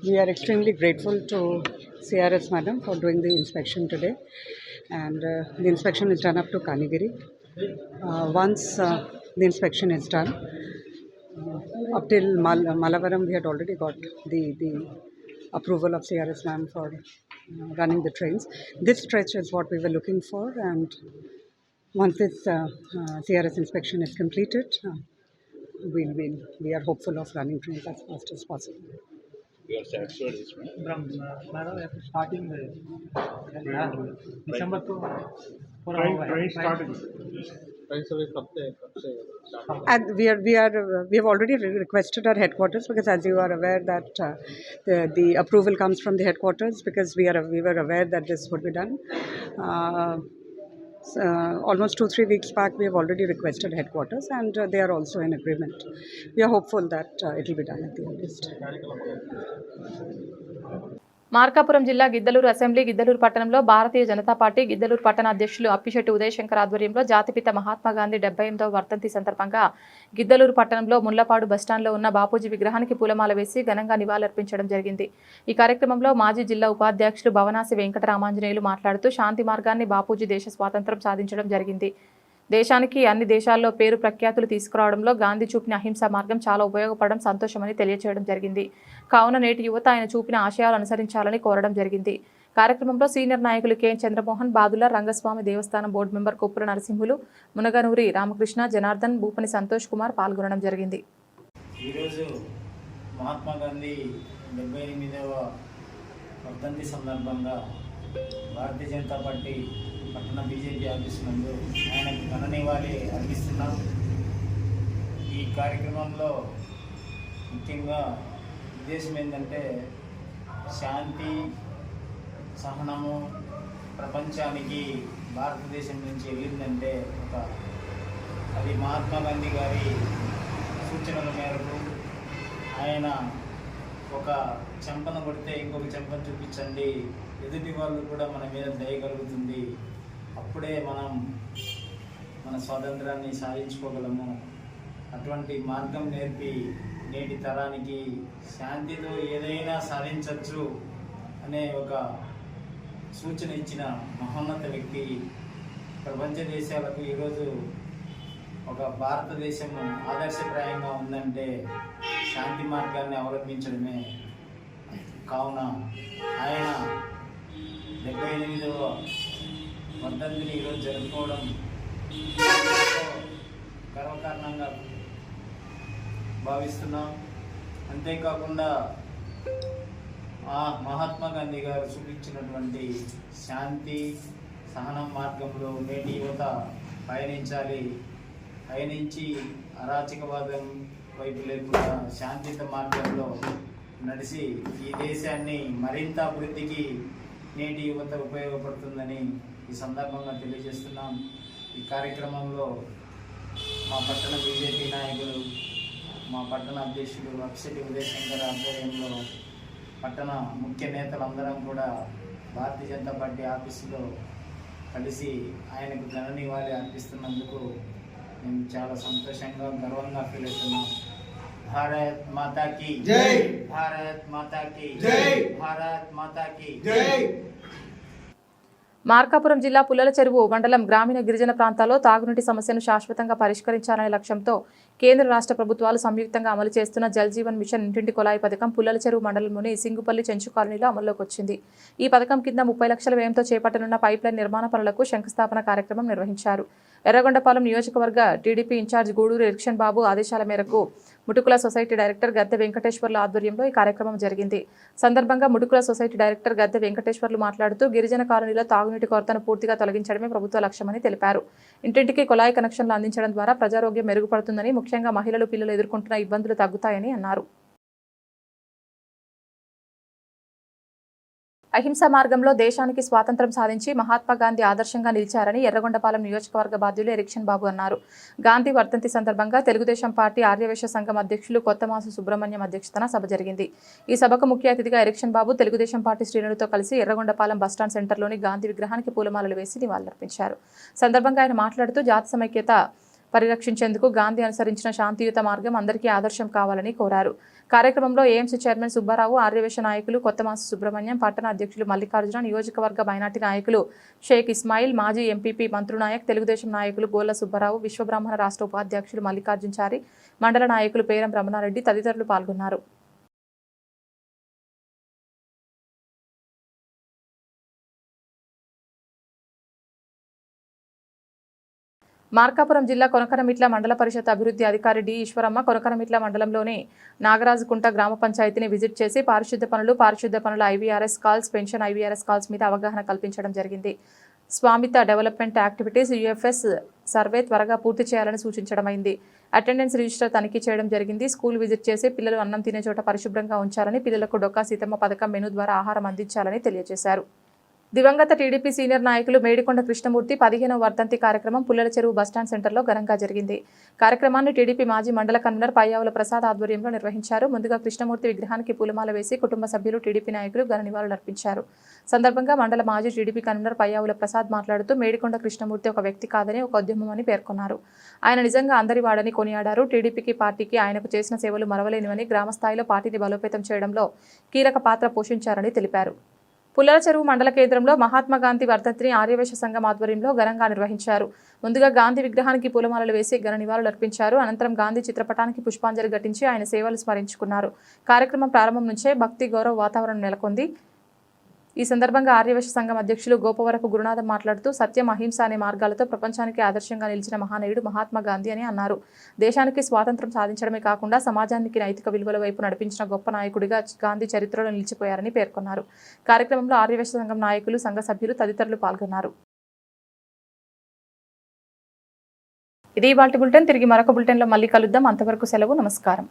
We are extremely grateful to CRS Madam for doing the inspection today, and the inspection is done up to Kanigiri. Once the inspection is done, up till Malavaram we had already got the approval of CRS Ma'am for running the trains. This stretch is what we were looking for, and once this CRS inspection is completed, we are hopeful of running trains as fast as possible. We are satisfied from starting December to train starting. And we have already requested our headquarters, because as you are aware that the approval comes from the headquarters, because we were aware that this would be done. Almost 2-3 weeks back we have already requested headquarters, and they are also in agreement. We are hopeful that it will be done at the earliest. Markapuram జిల్లా Giddalur assembly Giddalur పట్టణంలో Bharatiya Janata party Giddalur పట్టణ అధ్యక్షులు అప్పిశెట్టి ఉదయశంకర్ ఆధ్వర్యంలో జాతిపిత మహాత్మా గాంధీ 78వ వర్ధంతి సందర్భంగా గిద్దలూరు పట్టణంలో ముళ్లపాడు బస్టాండ్లో ఉన్న బాపూజీ విగ్రహానికి పూలమాల వేసి ఘనంగా నివాళులర్పించడం జరిగింది. ఈ కార్యక్రమంలో మాజీ జిల్లా ఉపాధ్యక్షులు భవనాసి వెంకటరామాంజనేయులు మాట్లాడుతూ శాంతి మార్గాన్ని బాపూజీ దేశ స్వాతంత్ర్యం సాధించడం జరిగింది. దేశానికి అన్ని దేశాల్లో పేరు ప్రఖ్యాతులు తీసుకురావడంలో గాంధీ చూపిన అహింసా మార్గం చాలా ఉపయోగపడడం సంతోషమని తెలియజేయడం జరిగింది. కావున నేటి యువత ఆయన చూపిన ఆశయాలు అనుసరించాలని కోరడం జరిగింది. కార్యక్రమంలో సీనియర్ నాయకులు కె చంద్రమోహన్, బాదుల రంగస్వామి దేవస్థానం బోర్డు మెంబర్ కొప్పుల నరసింహులు, మునగనూరి రామకృష్ణ, జనార్దన్, భూపని సంతోష్ కుమార్ పాల్గొనడం జరిగింది. ఈరోజు మహాత్మా గాంధీ 78వ వర్ధంతి సందర్భంగా భారతీయ జనతా పార్టీ పట్టణ బీజేపీ ఆఫీస్ నందు ఆయనకు ఘన నివాళి అర్పిస్తున్నాం. ఈ కార్యక్రమంలో ముఖ్యంగా ఉద్దేశం ఏంటంటే శాంతి, సహనము ప్రపంచానికి భారతదేశం నుంచి వెళ్ళిందంటే అది మహాత్మా గాంధీ గారి సూచనల మేరకు ఆయన ఒక చెంపను కొడితే ఇంకొక చెంపను చూపించండి, ఎదుటి వాళ్ళు కూడా మన మీద దయ కలుగుతుంది, అప్పుడే మనం మన స్వాతంత్రాన్ని సాధించుకోగలము. అటువంటి మార్గం నేర్పి నేటి తరానికి శాంతితో ఏదైనా సాధించవచ్చు అనే ఒక సూచన ఇచ్చిన మహోన్నత వ్యక్తి. ప్రపంచ దేశాలకు ఈరోజు ఒక భారతదేశం ఆదర్శప్రాయంగా ఉందంటే శాంతి మార్గాన్ని అవలంబించడమే. కావున ఆయన 78వ వర్ధంతిని ఈరోజు జరుపుకోవడం గర్వకారణంగా భావిస్తున్నాం. అంతేకాకుండా మహాత్మా గాంధీ గారు చూపించినటువంటి శాంతి సహనం మార్గంలో నేటి యువత పయనించి అరాచకవాదం వైపు లేకుండా శాంతియుత మార్గంలో నడిచి ఈ దేశాన్ని మరింత అభివృద్ధికి నేటి యువత ఉపయోగపడుతుందని ఈ సందర్భంగా తెలియజేస్తున్నాం. ఈ కార్యక్రమంలో మా పట్టణ బీజేపీ నాయకులు, మా పట్టణ అధ్యక్షులు అప్సెటి ఉదయశంకర్ ఆధ్వర్యంలో పట్టణ ముఖ్య నేతలందరం కూడా భారతీయ జనతా పార్టీ ఆఫీసులో కలిసి ఆయనకు ఘన నివాళి అర్పిస్తున్నందుకు మేము చాలా సంతోషంగా గర్వంగా ఫీల్ అవుతున్నాం. భారత్ మాతా కీ జై, భారత్ మాతా కీ జై, భారత్ మాతా కీ జై. మార్కాపురం జిల్లా పుల్లల చెరువు మండలం గ్రామీణ గిరిజన ప్రాంతాల్లో తాగునీటి సమస్యను శాశ్వతంగా పరిష్కరించాలనే లక్ష్యంతో కేంద్ర రాష్ట్ర ప్రభుత్వాలు సంయుక్తంగా అమలు చేస్తున్న జల్ జీవన్ మిషన్ ఇంటింటి కొలాయి పథకం పుల్లల చెరువు మండలంలోని సింగుపల్లి చెంచు కాలనీలో అమల్లోకి వచ్చింది. ఈ పథకం కింద 30 లక్షల వ్యయంతో చేపట్టనున్న పైప్లైన్ నిర్మాణ పనులకు శంకుస్థాపన కార్యక్రమం నిర్వహించారు. ఎర్రగొండపాలెం నియోజకవర్గ టీడీపీ ఇన్ఛార్జ్ గూడూరు ఎరిక్షన్ బాబు ఆదేశాల మేరకు ముటుకుల సొసైటీ డైరెక్టర్ గద్దె వెంకటేశ్వర్ల ఆధ్వర్యంలో ఈ కార్యక్రమం జరిగింది. సందర్భంగా ముటుకుల సొసైటీ డైరెక్టర్ గద్దె వెంకటేశ్వర్లు మాట్లాడుతూ గిరిజన కాలనీలో తాగునీటి కొరతను పూర్తిగా తొలగించడమే ప్రభుత్వ లక్ష్యమని తెలిపారు. ఇంటింటికి కొలాయి కనెక్షన్లు అందించడం ద్వారా ప్రజారోగ్యం మెరుగుపడుతుందని, ముఖ్యంగా మహిళలు, పిల్లలు ఎదుర్కొంటున్న ఇబ్బందులు తగ్గుతాయని అన్నారు. అహింసా మార్గంలో దేశానికి స్వాతంత్ర్యం సాధించి మహాత్మా గాంధీ ఆదర్శంగా నిలిచారని ఎర్రగొండపాలెం నియోజకవర్గ బాధ్యులు ఎరిక్షన్ బాబు అన్నారు. గాంధీ వర్ధంతి సందర్భంగా తెలుగుదేశం పార్టీ ఆర్యవేశ సంఘం అధ్యక్షులు కొత్తమాసు సుబ్రహ్మణ్యం అధ్యక్షతన సభ జరిగింది. ఈ సభకు ముఖ్య అతిథిగా ఎరిక్షన్ బాబు తెలుగుదేశం పార్టీ శ్రేణులతో కలిసి ఎర్రగొండపాలెం బస్టాండ్ సెంటర్లోని గాంధీ విగ్రహానికి పూలమాలలు వేసి నివాళులర్పించారు. సందర్భంగా ఆయన మాట్లాడుతూ జాతి సమైక్యత పరిరక్షించేందుకు గాంధీ అనుసరించిన శాంతియుత మార్గం అందరికీ ఆదర్శం కావాలని కోరారు. కార్యక్రమంలో ఏఎంసీ చైర్మన్ సుబ్బారావు, ఆర్యవేశ నాయకులు కొత్తమాసు సుబ్రహ్మణ్యం, పట్టణ అధ్యక్షులు మల్లికార్జున, నియోజకవర్గ మైనార్టీ నాయకులు షేక్ ఇస్మాయిల్, మాజీ ఎంపీపీ మంత్రునాయక్, తెలుగుదేశం నాయకులు గోళ్ల సుబ్బారావు, విశ్వబ్రాహ్మణ రాష్ట్ర ఉపాధ్యక్షులు మల్లికార్జునచారి, మండల నాయకులు పేరం రమణారెడ్డి తదితరులు పాల్గొన్నారు. మార్కాపురం జిల్లా కొనకనమిట్ల మండల పరిషత్ అభివృద్ధి అధికారి డి ఈశ్వరమ్మ కొనకనమిట్ల మండలంలోని నాగరాజుకుంట గ్రామ పంచాయతీని విజిట్ చేసి పారిశుద్ధ్య పనుల IVRS calls, pension IVRS calls మీద అవగాహన కల్పించడం జరిగింది. స్వామిత డెవలప్మెంట్ యాక్టివిటీస్ యూఎఫ్ఎస్ సర్వే త్వరగా పూర్తి చేయాలని సూచించడమైంది. అటెండెన్స్ రిజిస్టర్ తనిఖీ చేయడం జరిగింది. స్కూల్ విజిట్ చేసి పిల్లలు అన్నం తినే చోట పరిశుభ్రంగా ఉంచాలని, పిల్లలకు డొక్కా సీతమ్మ పథకం మెనూ ద్వారా ఆహారం అందించాలని తెలియజేశారు. దివంగత టీడీపీ సీనియర్ నాయకులు మేడికొండ కృష్ణమూర్తి 15వ వర్ధంతి కార్యక్రమం పుల్లల చెరువు బస్టాండ్ సెంటర్లో ఘనంగా జరిగింది. కార్యక్రమాన్ని టీడీపీ మాజీ మండల కన్వీనర్ పయ్యావుల ప్రసాద్ ఆధ్వర్యంలో నిర్వహించారు. ముందుగా కృష్ణమూర్తి విగ్రహానికి పూలమాల వేసి కుటుంబ సభ్యులు, టీడీపీ నాయకులు ఘన నివాళులర్పించారు. సందర్భంగా మండల మాజీ టీడీపీ కన్వీనర్ పయ్యావుల ప్రసాద్ మాట్లాడుతూ మేడికొండ కృష్ణమూర్తి ఒక వ్యక్తి కాదని ఒక ఉద్యమమని పేర్కొన్నారు. ఆయన నిజంగా అందరి వాడని కొనియాడారు. టీడీపీకి, పార్టీకి ఆయనకు చేసిన సేవలు మరవలేనివని, గ్రామ స్థాయిలో పార్టీని బలోపేతం చేయడంలో కీలక పాత్ర పోషించారని తెలిపారు. పుల్లల చెరువు మండల కేంద్రంలో మహాత్మా గాంధీ వర్ధంతిని ఆర్యవేశ సంఘం ఆధ్వర్యంలో ఘనంగా నిర్వహించారు. ముందుగా గాంధీ విగ్రహానికి పూలమాలలు వేసి ఘన నివాళులర్పించారు. అనంతరం గాంధీ చిత్రపటానికి పుష్పాంజలి ఘటించి ఆయన సేవలు స్మరించుకున్నారు. కార్యక్రమం ప్రారంభం నుంచే భక్తి, గౌరవ వాతావరణం నెలకొంది. ఈ సందర్భంగా ఆర్యవైశ్య సంఘం అధ్యక్షులు గోపవరపు గురునాథం మాట్లాడుతూ సత్యం అహింస అనే మార్గాలతో ప్రపంచానికి ఆదర్శంగా నిలిచిన మహానీయుడు మహాత్మా గాంధీ అని అన్నారు. దేశానికి స్వాతంత్రం సాధించడమే కాకుండా సమాజానికి నైతిక విలువల వైపు నడిపించిన గొప్ప నాయకుడిగా గాంధీ చరిత్రలో నిలిచిపోయారని పేర్కొన్నారు. కార్యక్రమంలో ఆర్యవైశ్య సంఘం నాయకులు, సంఘ సభ్యులు తదితరులు పాల్గొన్నారు. ఇది ఇవాల్టి బులెటిన్. తిరిగి మరొక బులెటిన్లో మళ్ళీ కలుద్దాం. అంతవరకు సెలవు. నమస్కారం.